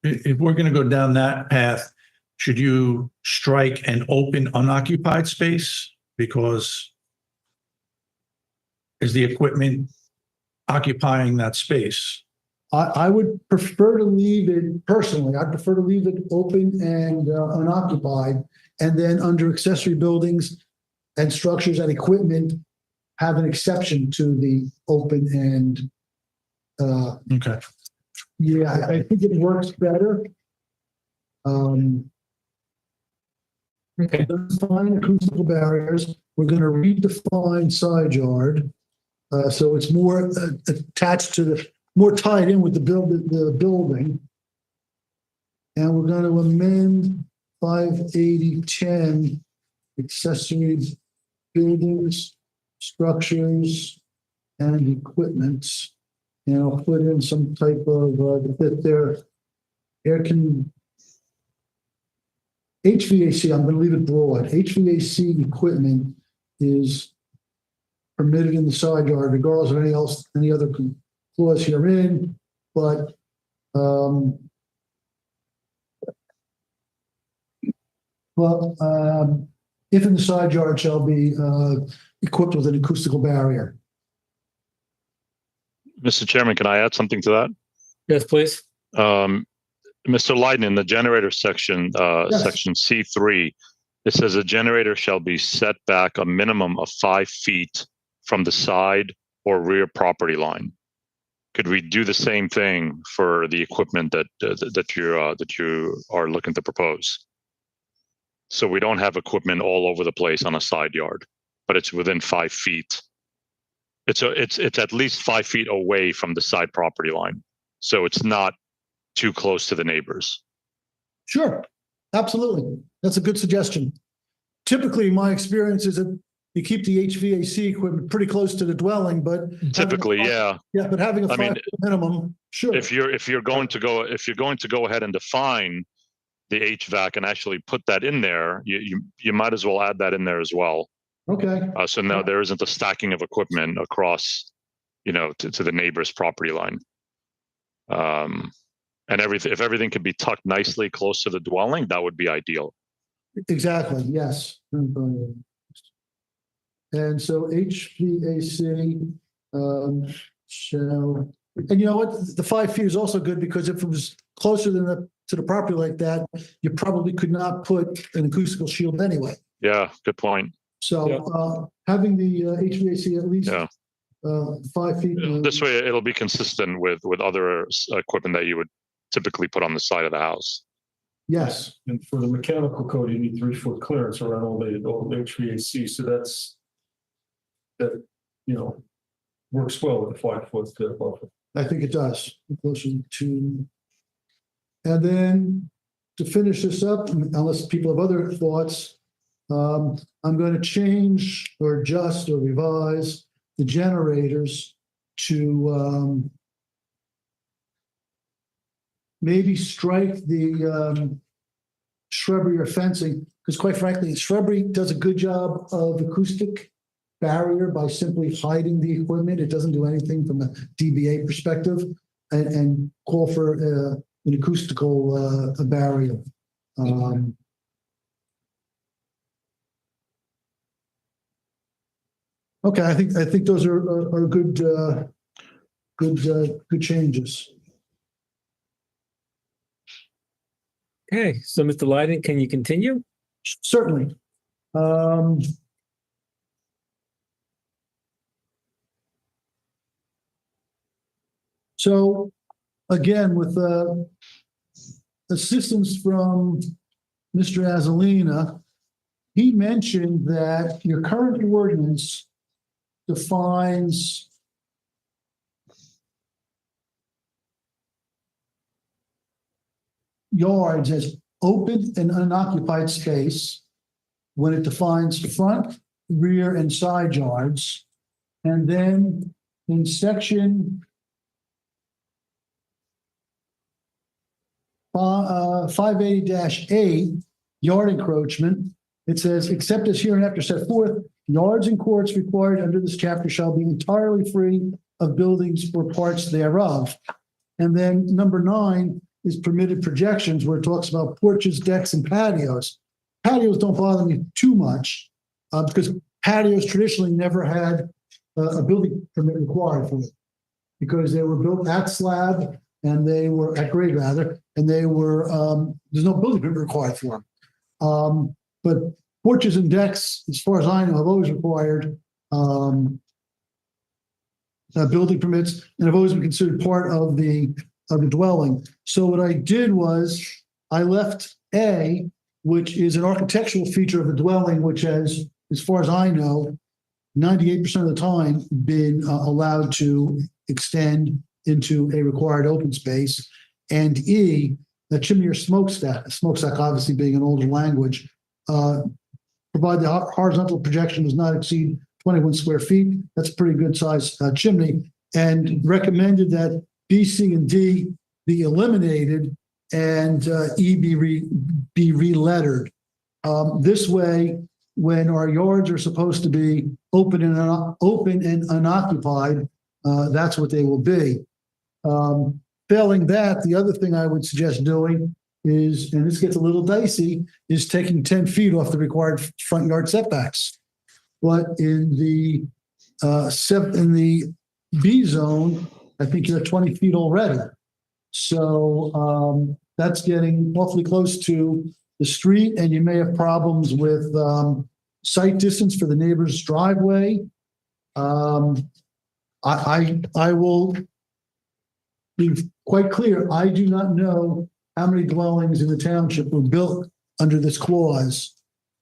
if we're going to go down that path, should you strike an open unoccupied space? Because is the equipment occupying that space? I would prefer to leave it, personally, I'd prefer to leave it open and unoccupied. And then under accessory buildings and structures and equipment, have an exception to the open end. Okay. Yeah, I think it works better. Okay. Define acoustical barriers. We're going to redefine side yard. So it's more attached to more tied in with the building. And we're going to amend 58010 accessory buildings, structures, and equipment. And I'll put in some type of that their HVAC, I'm going to leave it broad. HVAC equipment is permitted in the side yard regardless of any other clause herein, but if in the side yard shall be equipped with an acoustical barrier. Mr. Chairman, can I add something to that? Yes, please. Mr. Leiden, in the generator section, Yes. section C3, it says a generator shall be set back a minimum of 5 feet from the side or rear property line. Could we do the same thing for the equipment that you are looking to propose? So we don't have equipment all over the place on a side yard, but it's within 5 feet. It's at least 5 feet away from the side property line, so it's not too close to the neighbors. Sure, absolutely. That's a good suggestion. Typically, my experience is that you keep the HVAC equipment pretty close to the dwelling, but Typically, yeah. Yeah, but having a I mean, 5 foot minimum, sure. If you're going to go ahead and define the HVAC and actually put that in there, you might as well add that in there as well. Okay, So now there isn't a stacking of equipment across, to the neighbor's property line. And if everything could be tucked nicely close to the dwelling, that would be ideal. exactly, yes. And so HVAC shall, and you know what, the 5 feet is also good because if it was closer to the property like that, you probably could not put an acoustical shield anyway. Yeah, good point. So having the HVAC at least Yeah. 5 feet. This way, it'll be consistent with other equipment that you would typically put on the side of the house. Yes, And for the mechanical code, you need 3 foot clearance around all the HVAC, so that works well with the 5 foot buffer. I think it does. Closer to. And then to finish this up, unless people have other thoughts, I'm going to change or adjust or revise the generators to maybe strike the shrubbery or fencing, because quite frankly, shrubbery does a good job of acoustic barrier by simply hiding the equipment. It doesn't do anything from a DBA perspective, and call for an acoustical barrier. Okay, I think those are good changes. Okay, so Mr. Leiden, can you continue? Certainly. So again, with assistance from Mr. Azalina, he mentioned that your current ordinance defines yards as open and unoccupied space when it defines front, rear, and side yards. And then in section 580-8, yard encroachment, it says, except as hereinafter set forth, yards and courts required under this chapter shall be entirely free of buildings or parts thereof. And then number 9 is permitted projections, where it talks about porches, decks, and patios. Patios don't bother me too much because patios traditionally never had a building permit required for it, because they were built at slab and they were at grade rather, and they were there's no building permit required for them. But porches and decks, as far as I know, have always required building permits, and have always been considered part of the dwelling. So what I did was I left A, which is an architectural feature of the dwelling, which has, as far as I know, 98% of the time been allowed to extend into a required open space. And E, the chimney or smokestack obviously being an older language, provide the horizontal projection does not exceed 21 square feet. That's a pretty good size chimney, and recommended that B, C, and D be eliminated and E be relettered. This way, when our yards are supposed to be open and unoccupied, that's what they will be. Failing that, the other thing I would suggest doing is, and this gets a little dicey, is taking 10 feet off the required front yard setbacks. But in the B zone, I think you're at 20 feet already. So that's getting awfully close to the street, and you may have problems with sight distance for the neighbor's driveway. I will be quite clear. I do not know how many dwellings in the township were built under this clause,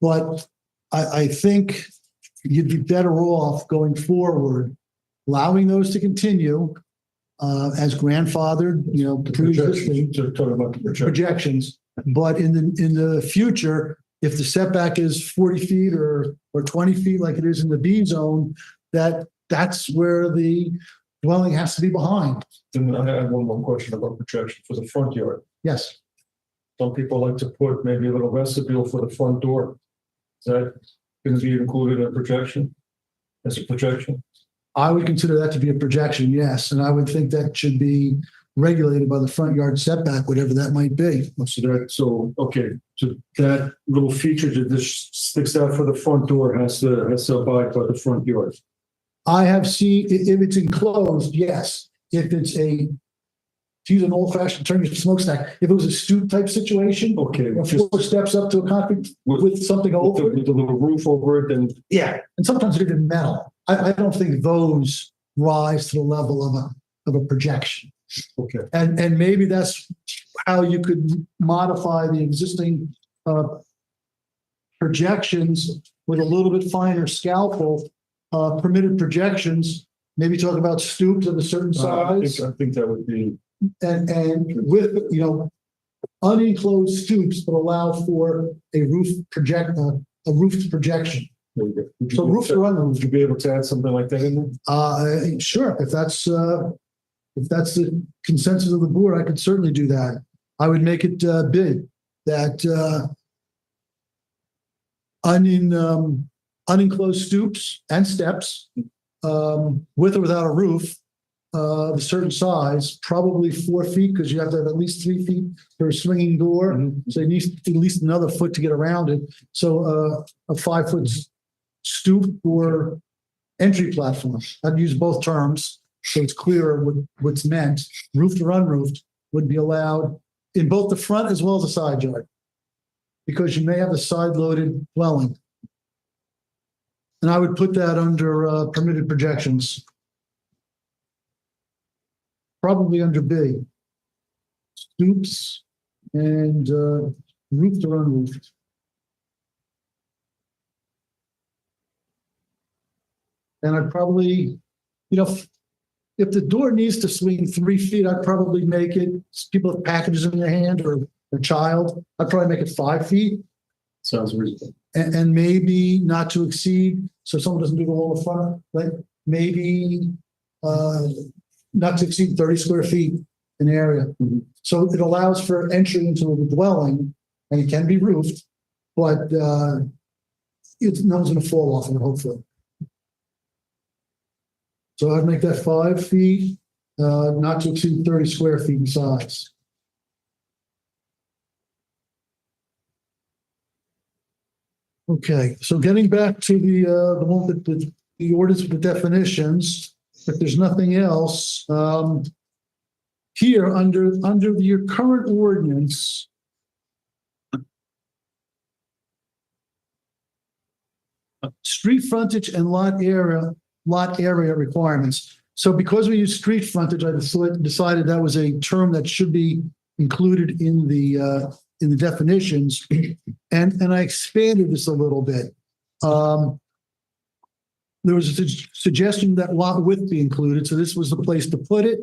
but I think you'd be better off going forward, allowing those to continue as grandfathered, pre-existing They're talking about the projection. projections. But in the future, if the setback is 40 feet or 20 feet like it is in the B zone, that's where the dwelling has to be behind. And I have one more question about projection for the front yard. Yes. Some people like to put maybe a little vestibule for the front door. Is that going to be included in a projection? As a projection? I would consider that to be a projection, yes. And I would think that should be regulated by the front yard setback, whatever that might be. So that little feature that just sticks out for the front door has to abide by the front yard. I have seen, if it's enclosed, yes. If it's to use an old fashioned term, smokestack, if it was a stoop type situation, Okay, or just 4 steps up to a concrete with something over it. with the little roof over it, then Yeah, and sometimes they're even metal. I don't think those rise to the level of a projection. okay. And maybe that's how you could modify the existing projections with a little bit finer scalpel, permitted projections, maybe talk about stoops of a certain size, I think that would be and with, unenclosed stoops, but allow for a roofed projection. So roofed or unroofed. Would you be able to add something like that in there? Sure. If that's the consensus of the board, I could certainly do that. I would make it bid that unenclosed stoops and steps, with or without a roof, of a certain size, probably 4 feet, because you have to have at least 3 feet for a swinging door. So you need at least another foot to get around it. So a 5 foot stoop or entry platform. I'd use both terms so it's clearer what's meant. Roofed or unroofed would be allowed in both the front as well as the side yard, because you may have a side loaded dwelling. And I would put that under permitted projections. Probably under B. Stoops and roofed or unroofed. And I'd probably, if the door needs to swing 3 feet, I'd probably make it, people with packages in their hand or a child, I'd probably make it 5 feet. Sounds reasonable. And maybe not to exceed, so someone doesn't do the whole front, like maybe not to exceed 30 square feet in area. Mm-hmm. So it allows for entry into the dwelling, and it can be roofed, but no one's going to fall off it, hopefully. So I'd make that 5 feet, not to exceed 30 square feet in size. Okay, so getting back to the one that the ordinance with the definitions, if there's nothing else, here under your current ordinance, street frontage and lot area requirements. So because we use street frontage, I decided that was a term that should be included in the definitions. And I expanded this a little bit. There was a suggestion that lot width be included, so this was the place to put it.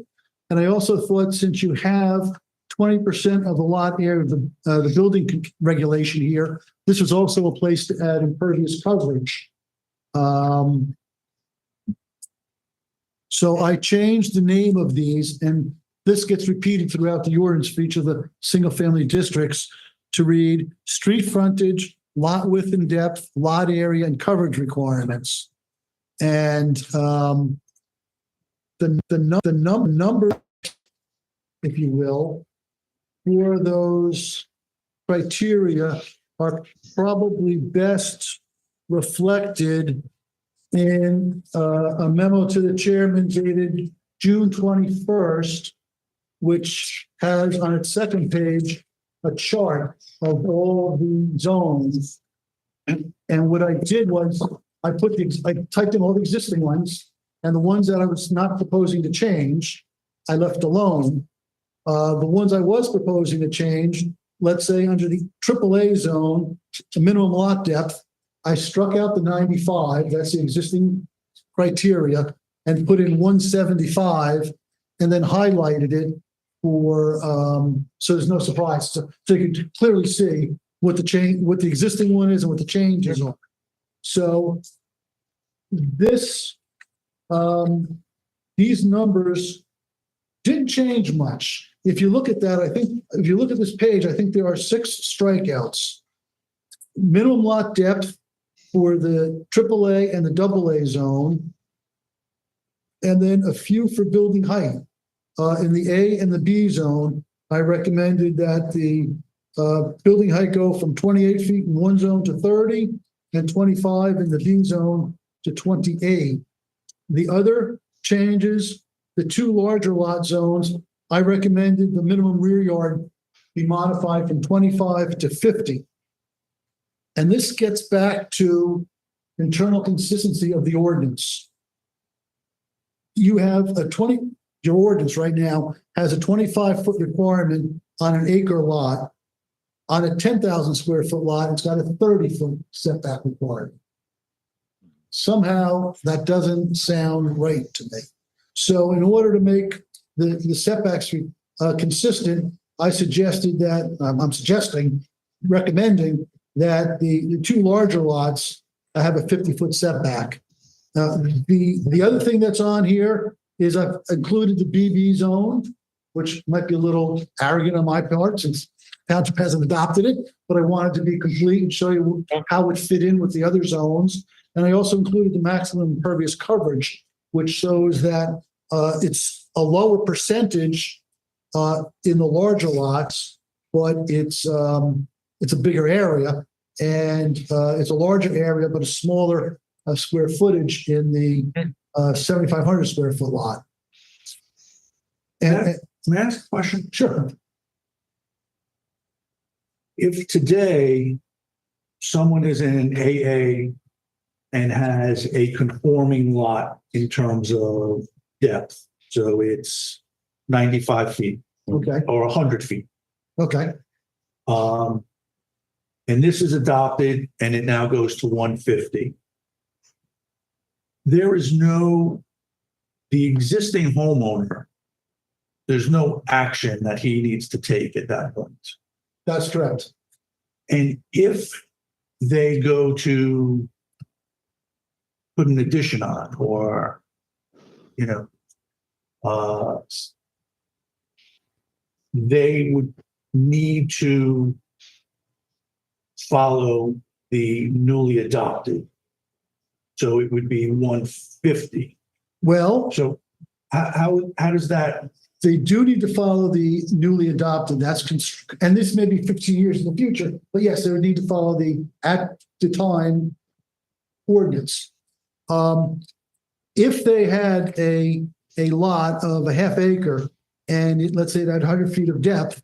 And I also thought, since you have 20% of the lot area of the building regulation here, this was also a place to add impervious coverage. So I changed the name of these, and this gets repeated throughout the ordinance for each of the single-family districts to read street frontage, lot width and depth, lot area, and coverage requirements. And the number, if you will, for those criteria are probably best reflected in a memo to the chairman dated June 21st, which has on its second page a chart of all the zones. And what I did was I typed in all the existing ones, and the ones that I was not proposing to change, I left alone. The ones I was proposing to change, let's say under the AAA zone, the minimum lot depth, I struck out the 95, that's the existing criteria, and put in 175, and then highlighted it for, so there's no surprise. So you can clearly see what the existing one is and what the changes are. So this, these numbers didn't change much. If you look at that, I think, if you look at this page, I think there are 6 strikeouts. Minimum lot depth for the AAA and the AA zone, and then a few for building height. In the A and the B zone, I recommended that the building height go from 28 feet in one zone to 30, and 25 in the B zone to 28. The other changes, the 2 larger lot zones, I recommended the minimum rear yard be modified from 25 to 50. And this gets back to internal consistency of the ordinance. You have your ordinance right now has a 25-foot requirement on an acre lot. On a 10,000 square foot lot, it's got a 30-foot setback requirement. Somehow that doesn't sound right to me. So in order to make the setbacks consistent, I suggested that, recommending that the 2 larger lots have a 50-foot setback. The other thing that's on here is I've included the BB zone, which might be a little arrogant on my part since Township hasn't adopted it, but I wanted to be complete and show you how it fit in with the other zones. And I also included the maximum impervious coverage, which shows that it's a lower percentage in the larger lots, but it's a bigger area, and it's a larger area, but a smaller square footage in the 7,500 square foot lot. And May I ask a question? sure. If today someone is in an AA and has a conforming lot in terms of depth, so it's 95 feet Okay. or 100 feet, Okay. and this is adopted and it now goes to 150. There is the existing homeowner, there's no action that he needs to take at that point. That's correct. And if they go to put an addition on, or, they would need to follow the newly adopted. So it would be 150. Well, So how does that? they do need to follow the newly adopted. And this may be 15 years in the future, but yes, they would need to follow the at the time ordinance. If they had a lot of a half acre and let's say it had 100 feet of depth,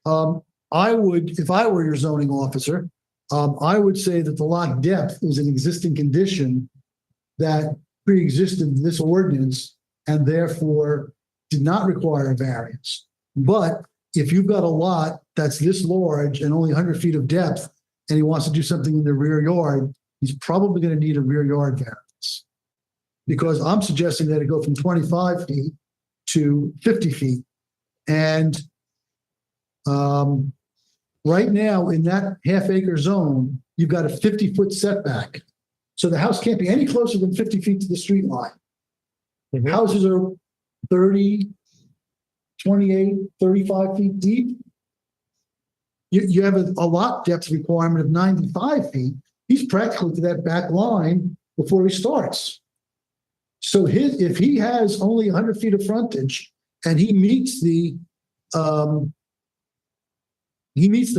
I would, if I were your zoning officer, I would say that the lot depth is an existing condition that pre-existed this ordinance, and therefore did not require a variance. But if you've got a lot that's this large and only 100 feet of depth, and he wants to do something in the rear yard, he's probably going to need a rear yard variance. Because I'm suggesting that it go from 25 feet to 50 feet. And right now, in that half-acre zone, you've got a 50-foot setback. So the house can't be any closer than 50 feet to the street line. Mhm. Houses are 30, 28, 35 feet deep. You have a lot depth requirement of 95 feet. He's practically to that back line before he starts. So if he has only 100 feet of frontage and he meets the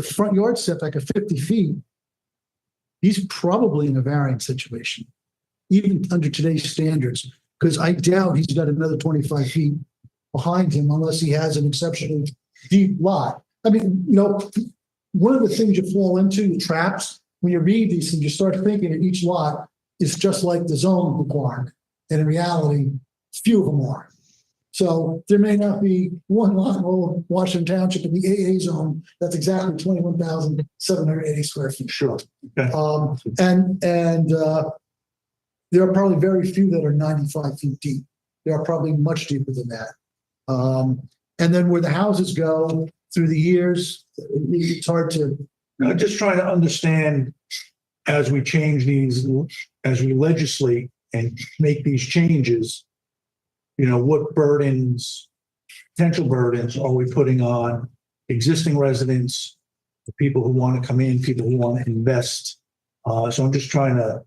front yard setback of 50 feet, he's probably in a variance situation, even under today's standards, because I doubt he's got another 25 feet behind him unless he has an exceptionally deep lot. I mean, one of the things you fall into, the traps, when you read these things, you start thinking that each lot is just like the zone requirement. And in reality, few of them are. So there may not be one lot in all of Washington Township in the AA zone that's exactly 21,780 square feet. Sure. Okay. And there are probably very few that are 95 feet deep. There are probably much deeper than that. And then where the houses go through the years, it's hard to. I'm just trying to understand as we change these, as we legislate and make these changes, what potential burdens are we putting on existing residents, the people who want to come in, people who want to invest? So I'm just trying to.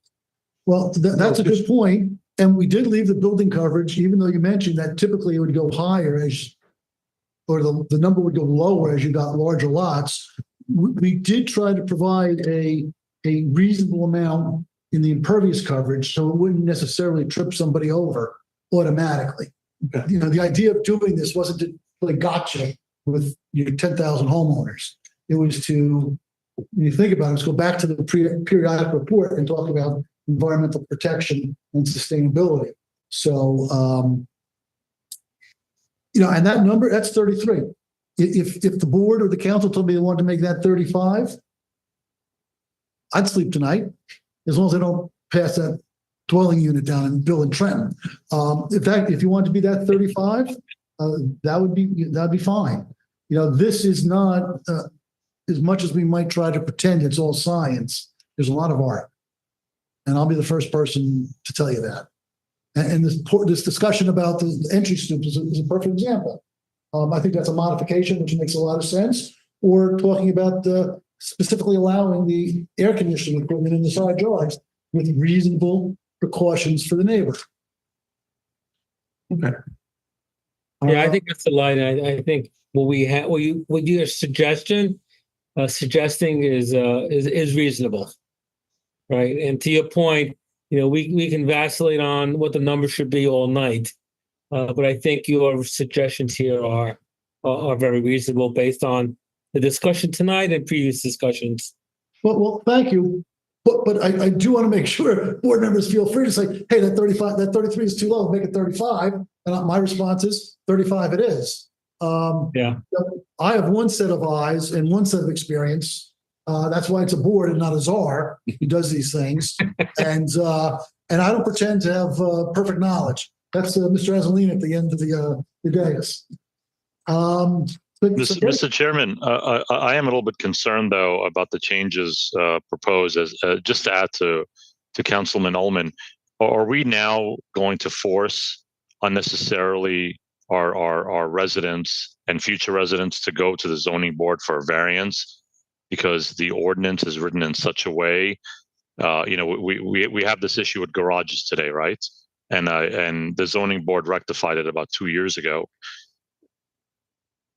Well, that's a good point. And we did leave the building coverage, even though you mentioned that typically it would go higher or the number would go lower as you got larger lots. We did try to provide a reasonable amount in the impervious coverage so it wouldn't necessarily trip somebody over automatically. Okay. The idea of doing this wasn't to play gotcha with your 10,000 homeowners. It was to, when you think about it, let's go back to the periodic report and talk about environmental protection and sustainability. So, and that number, that's 33. If the board or the council told me they wanted to make that 35, I'd sleep tonight, as long as I don't pass that dwelling unit down in Bill and Trenton. If you want to be that 35, that'd be fine. This is not as much as we might try to pretend it's all science. There's a lot of art, and I'll be the first person to tell you that. And this discussion about the entry stoops is a perfect example. I think that's a modification which makes a lot of sense. Or talking about specifically allowing the air conditioning equipment in the side yards with reasonable precautions for the neighbor. Okay. Yeah, I think that's the line. I think what your suggesting is reasonable, right? And to your point, we can vacillate on what the number should be all night, but I think your suggestions here are very reasonable based on the discussion tonight and previous discussions. Well, thank you. But I do want to make sure board members feel free to say, hey, that 35, that 33 is too low, make it 35. And my response is 35 it is. Yeah. I have one set of eyes and one set of experience. That's why it's a board and not a czar who does these things. And I don't pretend to have perfect knowledge. That's Mr. Azzolini at the end of the dais. Mr. Chairman, I am a little bit concerned, though, about the changes proposed. As just to add to Councilman Ullman, are we now going to force unnecessarily our residents and future residents to go to the zoning board for a variance because the ordinance is written in such a way? We have this issue with garages today, right? And the zoning board rectified it about 2 years ago.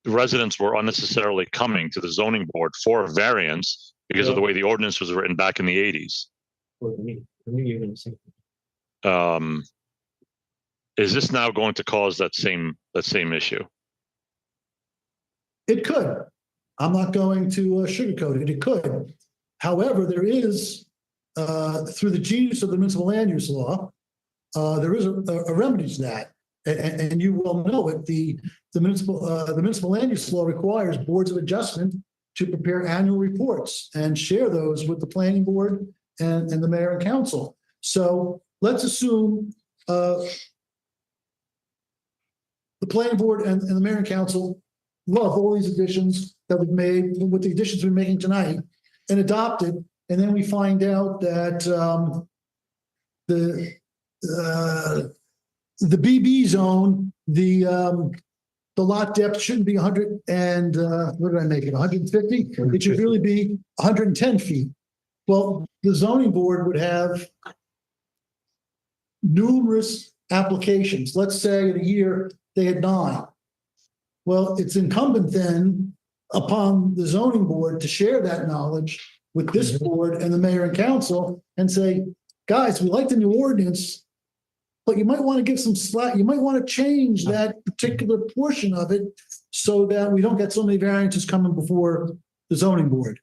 The residents were unnecessarily coming to the zoning board for a variance because of the way the ordinance was written back in the 80s. Is this now going to cause that same issue? It could. I'm not going to sugarcoat it. It could. However, there is, through the genius of the municipal land use law, there is a remedy to that. And you will know it, the municipal land use law requires boards of adjustment to prepare annual reports and share those with the planning board and the mayor and council. So let's assume the planning board and the mayor and council love all these additions that we've made, with the additions we're making tonight, and adopt it. And then we find out that the BB zone, the lot depth shouldn't be 100 and what did I make it? 150? It should really be 110 feet. Well, the zoning board would have numerous applications. Let's say in a year they had 9. Well, it's incumbent then upon the zoning board to share that knowledge with this board and the mayor and council and say, guys, we like the new ordinance, but you might want to give some slack. You might want to change that particular portion of it so that we don't get so many variances coming before the zoning board.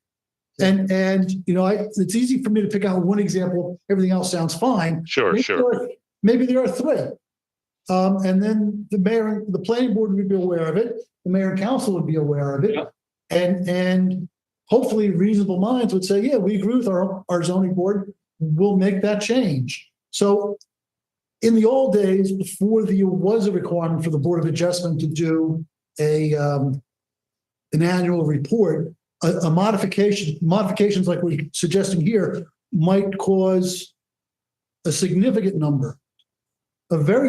And you know, it's easy for me to pick out one example. Everything else sounds fine. Sure, Maybe there are 3. And then the planning board would be aware of it. The mayor and council would be aware of it. Yeah. And hopefully reasonable minds would say, yeah, we agree with our zoning board. We'll make that change. So in the old days, before there was a requirement for the Board of Adjustment to do an annual report, a modifications like we're suggesting here might cause a very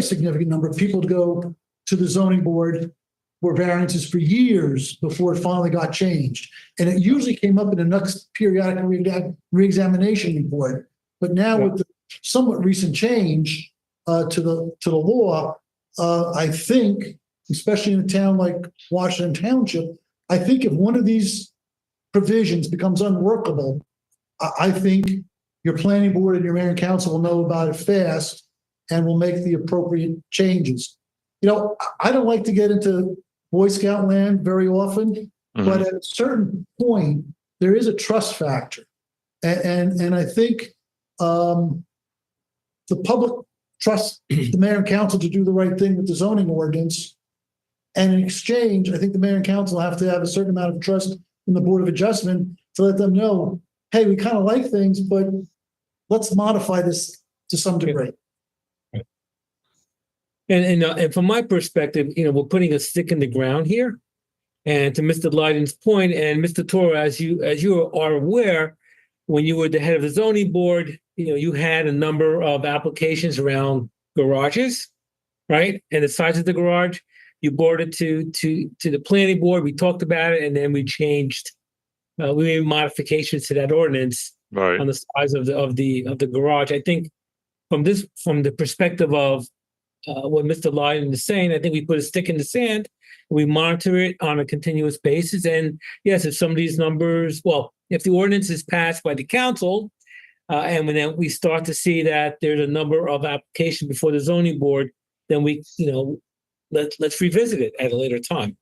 significant number of people to go to the zoning board for variances for years before it finally got changed. And it usually came up in the next periodic reexamination report. But now with the somewhat recent change to the law, I think, especially in a town like Washington Township, I think if one of these provisions becomes unworkable, I think your planning board and your mayor and council will know about it fast and will make the appropriate changes. You know, I don't like to get into Boy Scout land very often, but at a certain point, there is a trust factor. And I think the public trusts the mayor and council to do the right thing with the zoning ordinance. And in exchange, I think the mayor and council have to have a certain amount of trust in the Board of Adjustment to let them know, hey, we kind of like things, but let's modify this to some degree. And from my perspective, you know, we're putting a stick in the ground here. And to Mr. Leiden's point, and Mr. Toro, as you are aware, when you were the head of the zoning board, you know, you had a number of applications around garages, right? And the size of the garage. You brought it to the planning board. We talked about it, and then we changed. We made modifications to that ordinance on the size of the garage. I think from the perspective of what Mr. Leiden is saying, I think we put a stick in the sand. We monitor it on a continuous basis. And yes, if some of these numbers, if the ordinance is passed by the council, and when then we start to see that there's a number of applications before the zoning board, then we, you know, let's revisit it at a later time.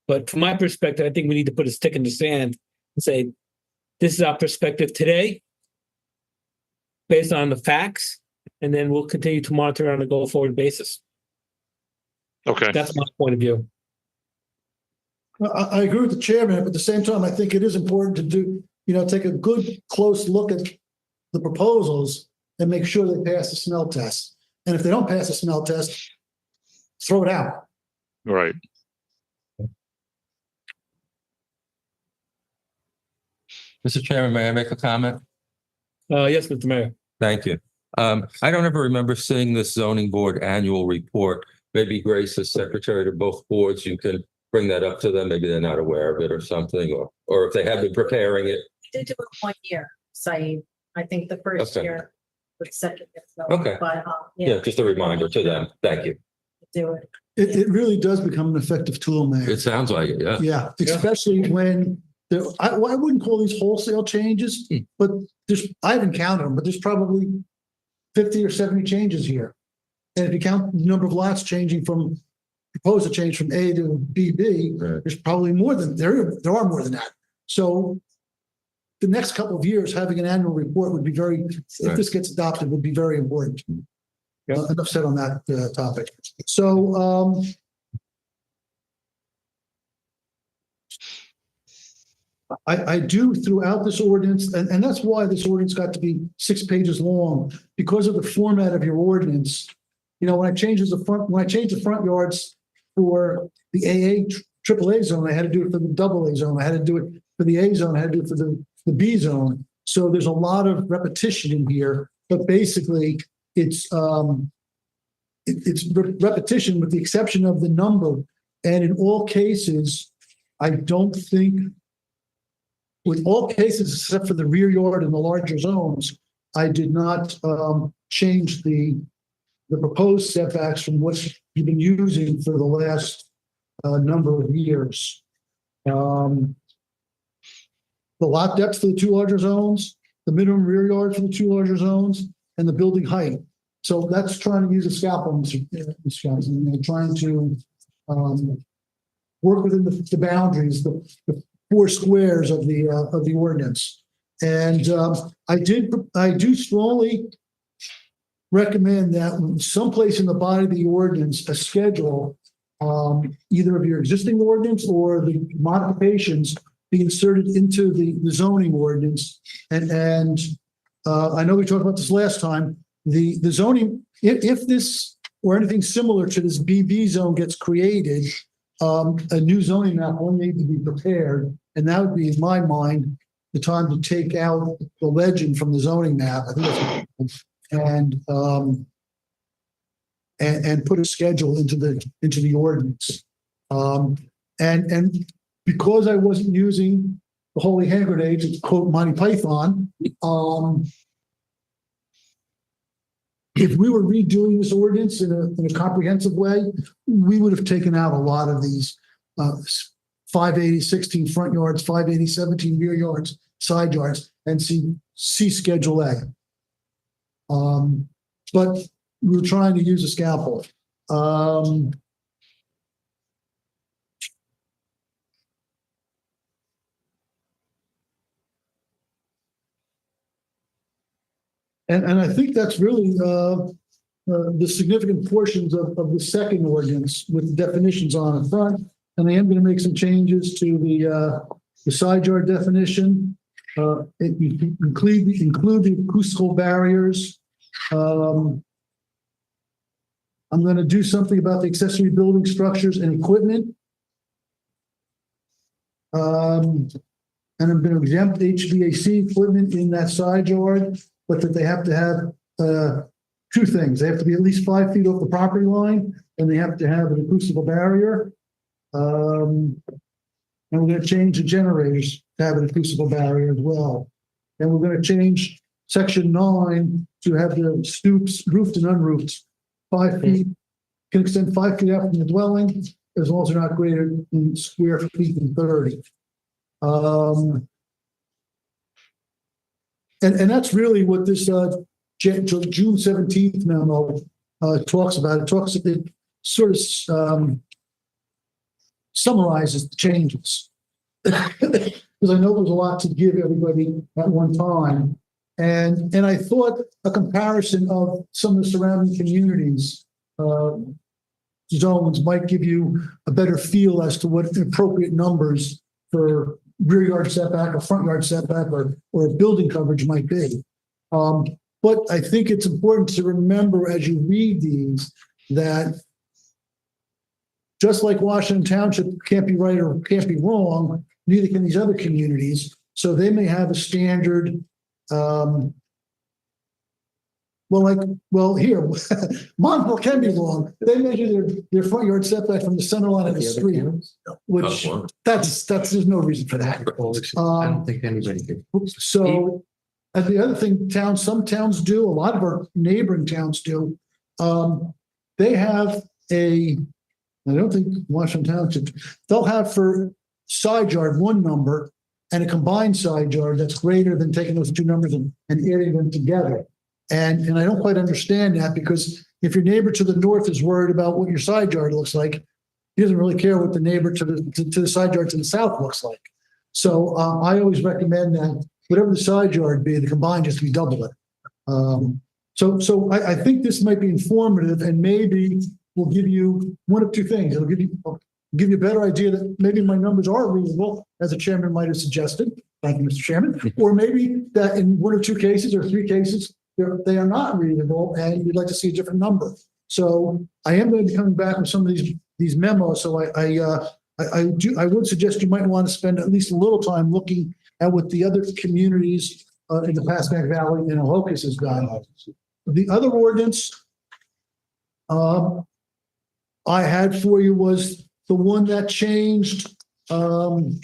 But from my perspective, I think we need to put a stick in the sand and say, this is our perspective today, based on the facts, and then we'll continue to monitor on a go-forward basis. Okay. That's my point of view. I agree with the chairman, but at the same time, I think it is important to take a good, close look at the proposals and make sure they pass the smell test. And if they don't pass the smell test, throw it out. Right. Mr. Chairman, may I make a comment? Yes, Mr. Mayor. Thank you. I don't ever remember seeing this zoning board annual report. Maybe Grace, as secretary to both boards, you can bring that up to them. Maybe they're not aware of it or something, or if they have been preparing it. We did do it 1 year, Saeed. I think the first Okay. year, the second year. So, Okay. But, Yeah, just a reminder to them. Thank you. do it. It really does become an effective tool, Mayor. It sounds like it, yeah. Yeah, especially when I wouldn't call these wholesale changes, but I haven't counted them, but there's probably 50 or 70 changes here. And if you count the number of lots changing propose a change from A to BB, Right. there's probably more than, there are more than that. So the next couple of years, having an annual report would be if this gets adopted, would be very important. Yep. Enough said on that topic. So, I do throughout this ordinance, and that's why this ordinance got to be 6 pages long, because of the format of your ordinance. You know, when I changed the front yards for the AA AAA zone, I had to do it for the AA zone. I had to do it for the A zone. I had to do it for the B zone. So there's a lot of repetition in here, but basically it's repetition with the exception of the number. And in all cases, I don't think, with all cases except for the rear yard and the larger zones, I did not change the proposed setbacks from what you've been using for the last number of years. The lot depth for the 2 larger zones, the minimum rear yard for the 2 larger zones, and the building height. So that's trying to use a scalpel, Mr. Johnson, and trying to work within the boundaries, the 4 squares of the ordinance. And I do strongly recommend that someplace in the body of the ordinance, a schedule, either of your existing ordinance or the modifications be inserted into the zoning ordinance. And I know we talked about this last time, the zoning, if this or anything similar to this BB zone gets created, a new zoning map will need to be prepared. And that would be, in my mind, the time to take out the legend from the zoning map. I think that's, and put a schedule into the ordinance. And because I wasn't using the holy hand grenades, to quote Monty Python, if we were redoing this ordinance in a comprehensive way, we would have taken out a lot of these 580, 16 front yards, 580, 17 rear yards, side yards, and see Schedule A. But we were trying to use a scalpel. And I think that's really the significant portions of the second ordinance with the definitions on the front. And I am going to make some changes to the side yard definition. Include the acoustical barriers. I'm going to do something about the accessory building structures and equipment. And I'm going to exempt HVAC equipment in that side yard, but that they have to have 2 things. They have to be at least 5 feet off the property line, and they have to have an acoustical barrier. And we're going to change the generators to have an acoustical barrier as well. And we're going to change section 9 to have the stoops, roofed and unroofed, 5 feet, can extend 5 feet out from the dwelling, as long as they're not greater in square feet than 30. And that's really what this June 17th memo talks about. It sort of summarizes the changes. Because I know there's a lot to give everybody at one time. And I thought a comparison of some of the surrounding communities zones might give you a better feel as to what appropriate numbers for rear yard setback or front yard setback or building coverage might be. But I think it's important to remember as you read these that just like Washington Township can't be right or can't be wrong, neither can these other communities. So they may have a standard, here, Montville can be wrong. They measure their front yard setback from the center line of the street, which that's there's no reason for that. I don't think anybody could. So, and the other thing, some towns do, a lot of our neighboring towns do. They have I don't think Washington Township, they'll have for side yard 1 number and a combined side yard that's greater than taking those 2 numbers and adding them together. And I don't quite understand that, because if your neighbor to the north is worried about what your side yard looks like, he doesn't really care what the neighbor to the side yard to the south looks like. So I always recommend that whatever the side yard be, the combined just be double it. So I think this might be informative and maybe will give you one of two things. It'll give you a better idea that maybe my numbers are reasonable, as the chairman might have suggested. Thank you, Mr. Chairman. Or maybe that in one or two cases or three cases, they are not reasonable and you'd like to see a different number. So I am going to be coming back with some of these memos. So I would suggest you might want to spend at least a little time looking at what the other communities in the Pascack Valley and Ohokis has done. The other ordinance I had for you was the one that changed the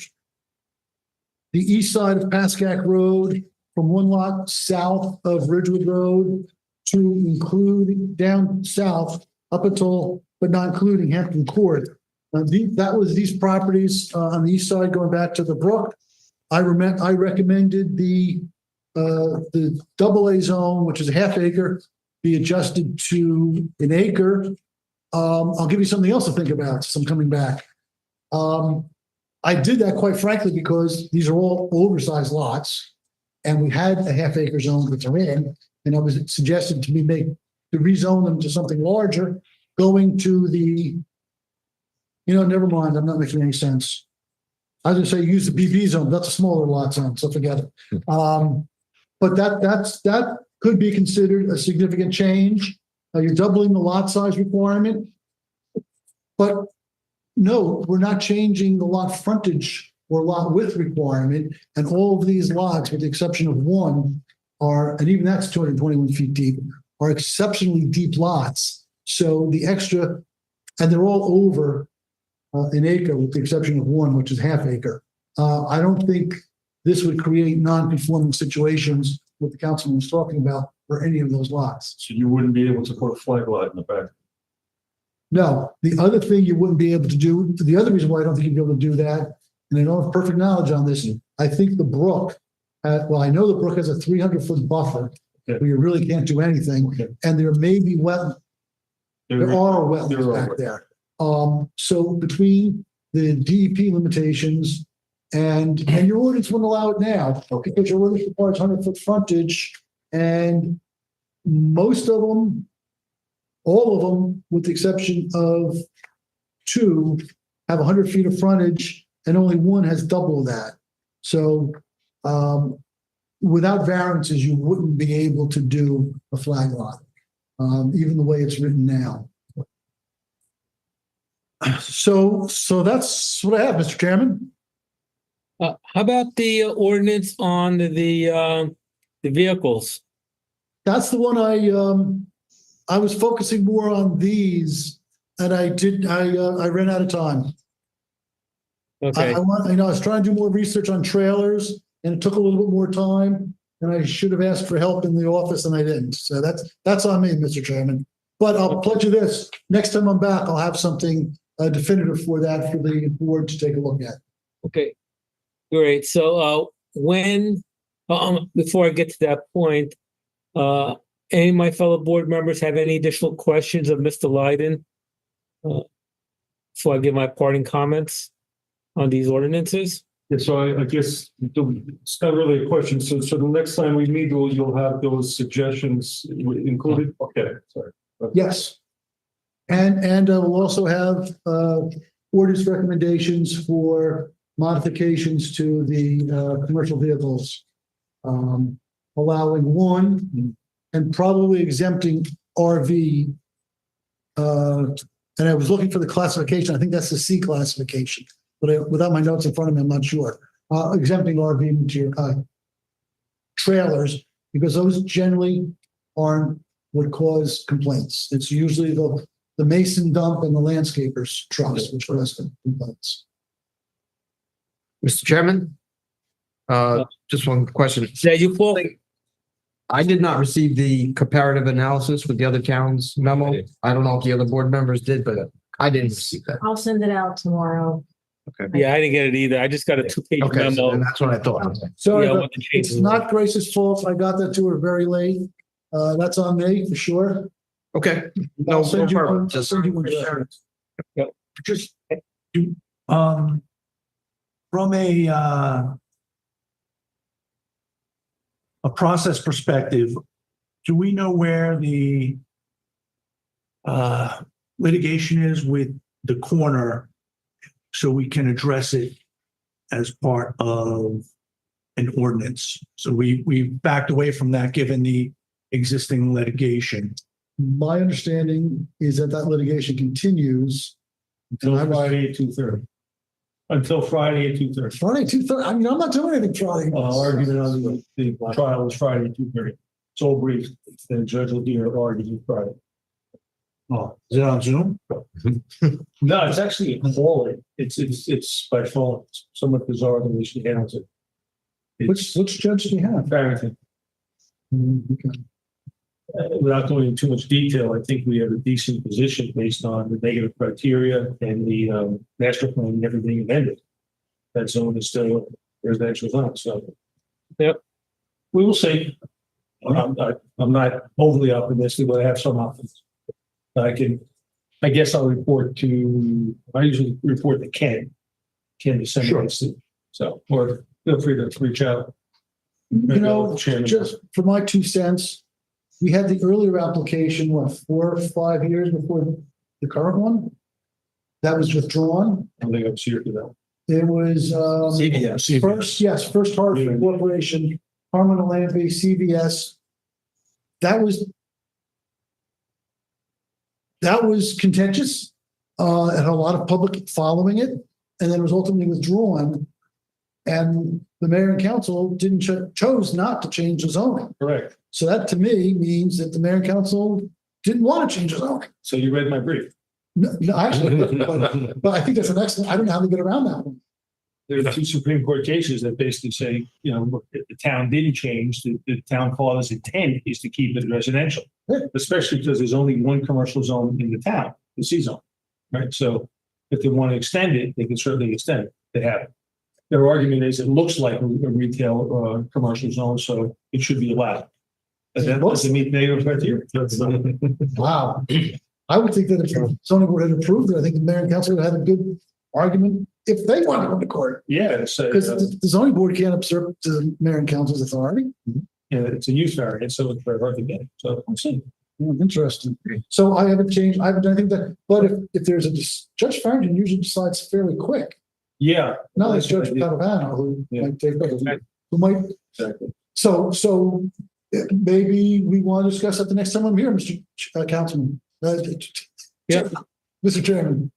east side of Pascack Road from one lot south of Ridgewood Road to include down south up until, but not including Hampton Court. That was these properties on the east side going back to the brook. I recommended the AA zone, which is a half acre, be adjusted to an acre. I'll give you something else to think about since I'm coming back. I did that quite frankly because these are all oversized lots, and we had a half acre zone that they're in, and I was suggested to me to rezone them to something larger, going to the, never mind, I'm not making any sense. I was going to say use the BB zone. That's a smaller lot zone, so forget it. But that could be considered a significant change. You're doubling the lot size requirement, but no, we're not changing the lot frontage or lot width requirement. And all of these lots, with the exception of one, and even that's 221 feet deep, are exceptionally deep lots. So the extra, and they're all over an acre, with the exception of one, which is half acre. I don't think this would create non-conforming situations what the councilman was talking about for any of those lots. So you wouldn't be able to put a flag lot in the back. No, the other thing you wouldn't be able to do, the other reason why I don't think you'd be able to do that, and I don't have perfect knowledge on this, I think the brook, I know the brook has a 300-foot buffer where you really can't do anything, and there may be there are wetlands back there. So between the DEP limitations and your ordinance wouldn't allow it now, because your ordinance requires 100-foot frontage, and most of them, all of them, with the exception of two, have 100 feet of frontage, and only one has double that. So without variances, you wouldn't be able to do a flag lot, even the way it's written now. So that's what I have, Mr. Chairman. How about the ordinance on the vehicles? That's the one I was focusing more on these, and I ran out of time. Okay. I was trying to do more research on trailers, and it took a little bit more time, and I should have asked for help in the office, and I didn't. So that's on me, Mr. Chairman. But I'll pledge you this: next time I'm back, I'll have something definitive for that for the board to take a look at. Okay. Great. So when before I get to that point, any of my fellow board members have any additional questions of Mr. Lydon? Before I give my parting comments on these ordinances? Yeah, so I guess it's not really a question. So the next time we meet, you'll have those suggestions included? Okay, sorry. Yes. And we'll also have ordinance recommendations for modifications to the commercial vehicles, allowing one and probably exempting RV. And I was looking for the classification. I think that's the C classification, but without my notes in front of me, I'm not sure. Exempting RV trailers, because those generally would cause complaints. It's usually the mason dump and the landscapers trucks, which cause complaints. Mr. Chairman, just one question. Yeah, you Paul. I did not receive the comparative analysis with the other towns memo. I don't know if the other board members did, but I didn't receive that. I'll send it out tomorrow. Yeah, I didn't get it either. I just got a 2-page Okay, so memo. that's what I thought. Sorry, Yeah, but what the changes it's not Grace's fault. I got that to her very late. That's on me for sure. Okay. I'll No send you problem. one. Just Send you one. Just from a process perspective, do we know where the litigation is with the corner so we can address it as part of an ordinance? So we backed away from that given the existing litigation. My understanding is that litigation continues. Until And I was- Friday at 2:30. Until Friday at 2:30. Friday, 2:30, I mean, I'm not doing anything Friday. Argument on the trial is Friday at 2:30. It's all brief. The judge will hear argument Friday. Oh, is it on Zoom? No, it's actually a call. It's by phone. It's somewhat bizarre the way she handles it. Which judge do you have? Barrington. Okay. Without going into too much detail, I think we have a decent position based on the negative criteria and the master plan and everything amended. That zone is still residential zone, so. Yep. We will see. I'm not overly optimistic, but I have some optimism. I guess I'll report to, I usually report to Ken. Ken disseminates it, so, or feel free to reach out. You know, Chairman. just for my 2 cents, we had the earlier application, 4 or 5 years before the current one? That was withdrawn. I don't think I was here for that. It was, CVS. First Hartford Corporation, Harmon Land-Based CVS. That was contentious, and a lot of public following it, and then it was ultimately withdrawn. And the mayor and council chose not to change the zoning. Correct. So that to me means that the mayor and council didn't want to change the zoning. So you read my brief. No, actually, but I think that's an excellent, I don't know how to get around that one. There are 2 Supreme Court cases that basically say, you know, look, if the town didn't change, the town father's intent is to keep it residential. Yeah. Especially because there's only one commercial zone in the town, the C zone, right? So if they want to extend it, they can certainly extend it. They have it. Their argument is it looks like a retail commercial zone, so it should be allowed. And that doesn't meet negative criteria. Wow. I would think that if the zoning board had approved it, I think the mayor and council would have had a good argument if they wanted to go to court. Yeah, so Because the zoning board can't usurp the mayor and council's authority. it's a use variance, so it's very hard to get. So we'll see. Interesting. So I haven't changed, I haven't done anything that, but if there's Judge Farrington usually decides fairly quick. Yeah. Not as Judge Padavano, who Yeah. might take, who might, Exactly. so maybe we want to discuss that the next time I'm here, Mr. Councilman. Yep. Mr. Chairman.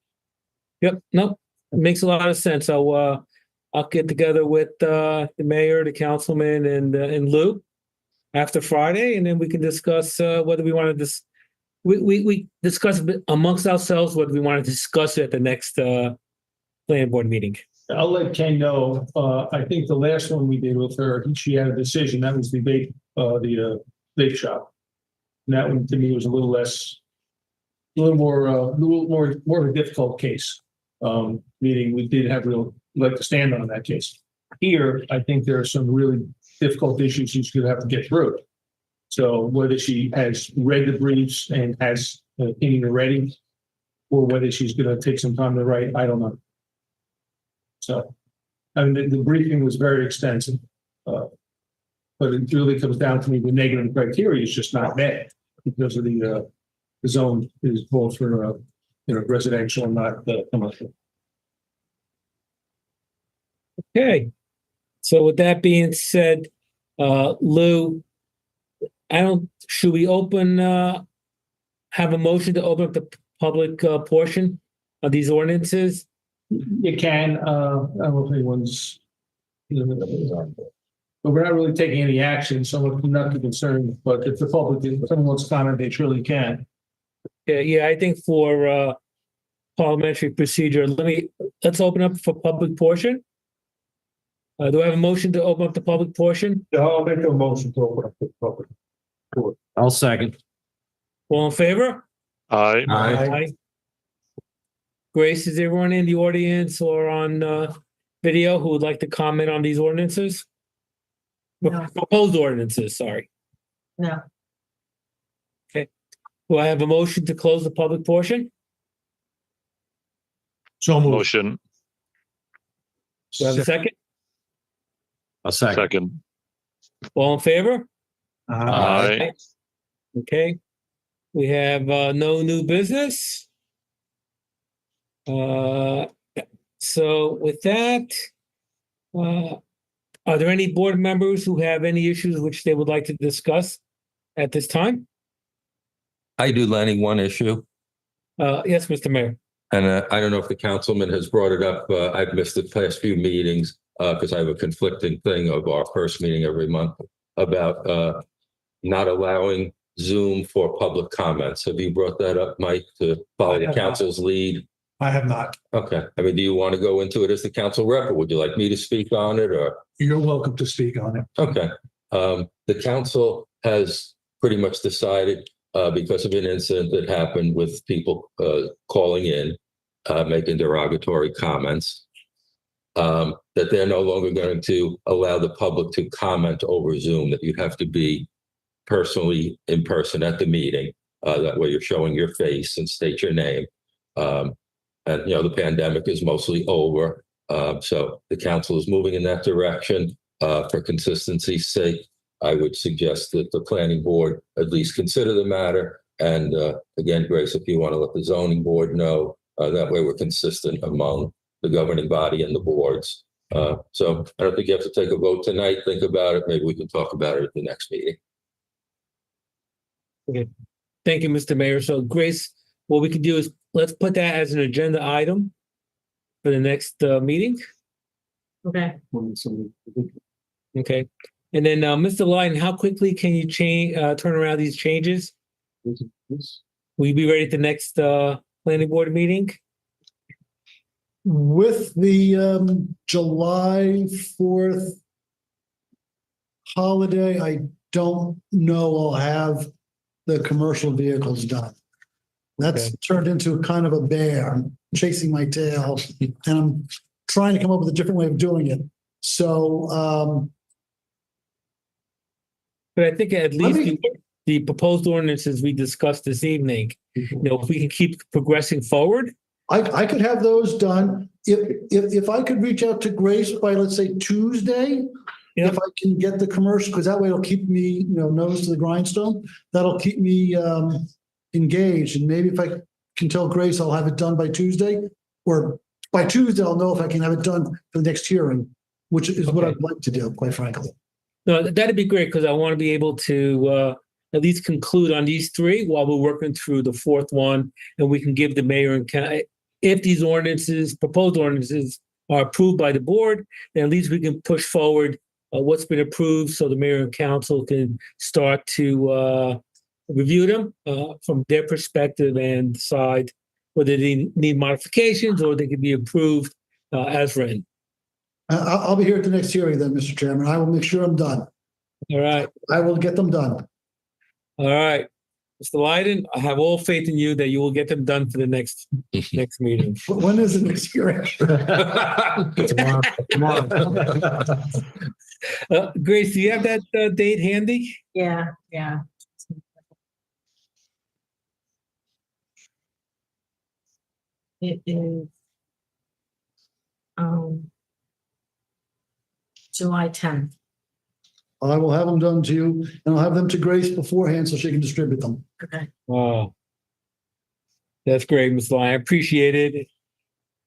Yep, nope, it makes a lot of sense. I'll get together with the mayor, the councilman, and Lou after Friday, and then we can discuss whether we want to we discuss amongst ourselves whether we want to discuss it at the next planning board meeting. I'll let Ken know. I think the last one we did with her, she had a decision. That was the vape shop. And that one to me was a little more of a difficult case. Meaning we did have real leg to stand on that case. Here, I think there are some really difficult issues she's going to have to get through. So whether she has read the briefs and has an opinion already, or whether she's going to take some time to write, I don't know. So, I mean, the briefing was very extensive. But it really comes down to me, the negative criteria is just not met because of the zone is both for, residential and not commercial. Okay, so with that being said, Lou, should we have a motion to open up the public portion of these ordinances? You can, I don't know if anyone's. But we're not really taking any action, so I'm not too concerned, but if the public, if someone wants to comment, they surely can. Yeah, I think for parliamentary procedure, let's open up for public portion. Do I have a motion to open up the public portion? I'll make a motion to open up the public. I'll second. All in favor? Aye. Aye. Grace, is everyone in the audience or on video who would like to comment on these ordinances? No. Proposed ordinances, sorry. No. Do I have a motion to close the public portion? So moved. Motion, Do I have a second? I'll second. second. All in favor? Aye. Okay. We have no new business. So with that, are there any board members who have any issues which they would like to discuss at this time? I do, Lenny, one issue. Yes, Mr. Mayor. And I don't know if the councilman has brought it up. I've missed the past few meetings because I have a conflicting thing of our first meeting every month about not allowing Zoom for public comments. Have you brought that up, Mike, to follow the council's lead? I have not. Okay. I mean, do you want to go into it as the council rep, or would you like me to speak on it, or? You're welcome to speak on it. Okay. The council has pretty much decided, because of an incident that happened with people calling in, making derogatory comments, that they're no longer going to allow the public to comment over Zoom, that you have to be personally in person at the meeting. That way you're showing your face and state your name. And, you know, the pandemic is mostly over. So the council is moving in that direction. For consistency's sake, I would suggest that the planning board at least consider the matter. And again, Grace, if you want to let the zoning board know, that way we're consistent among the governing body and the boards. So I don't think you have to take a vote tonight. Think about it. Maybe we can talk about it at the next meeting. Okay. Thank you, Mr. Mayor. So Grace, what we can do is let's put that as an agenda item for the next meeting. Okay. Okay. And then, Mr. Lyden, how quickly can you turn around these changes? Will you be ready at the next planning board meeting? With the July 4th holiday, I don't know I'll have the commercial vehicles done. That's Okay. turned into kind of a bear chasing my tail, and I'm trying to come up with a different way of doing it. So, But I think at Let least the proposed ordinances we discussed this evening, you know, if we can keep progressing forward. I could have those done. If I could reach out to Grace by, let's say, Tuesday, Yeah. if I can get the commercial, because that way it'll keep me, nose to the grindstone. That'll keep me engaged. And maybe if I can tell Grace I'll have it done by Tuesday, or by Tuesday, I'll know if I can have it done for the next hearing, which is what Okay. I'd like to do, quite frankly. No, that'd be great because I want to be able to at least conclude on these three while we're working through the fourth one, and we can give the mayor and county, if these ordinances, proposed ordinances, are approved by the board, then at least we can push forward what's been approved, so the mayor and council can start to review them from their perspective and decide whether they need modifications or they can be approved as written. I'll be here at the next hearing then, Mr. Chairman. I will make sure I'm done. All right. I will get them done. All right. Mr. Lyden, I have all faith in you that you will get them done for the next meeting. When is the next hearing? Grace, do you have that date handy? Yeah. It is July 10th. I will have them done to you, and I'll have them to Grace beforehand so she can distribute them. Okay. Wow. That's great, Ms. Lyden. I appreciate it.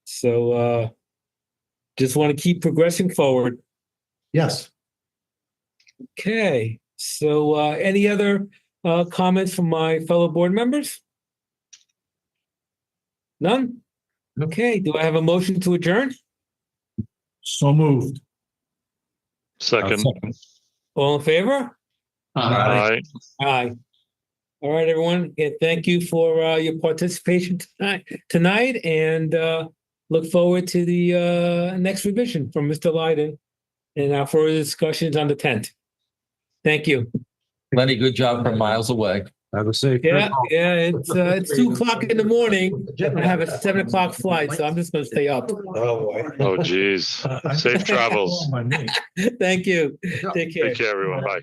So just want to keep progressing forward. Yes. Okay. So any other comments from my fellow board members? None? Okay. Do I have a motion to adjourn? So moved. Second. All in favor? Aye. Aye. All right, everyone. Yeah, thank you for your participation tonight, and look forward to the next revision from Mr. Lyden and our further discussions on the 10th. Thank you. Lenny, good job from miles away. Have a safe. Yeah, it's 2:00 in the morning. I have a 7:00 flight, so I'm just going to stay up. Oh, boy. Oh, geez. Safe travels. Thank you. Take care. Take care, everyone. Bye.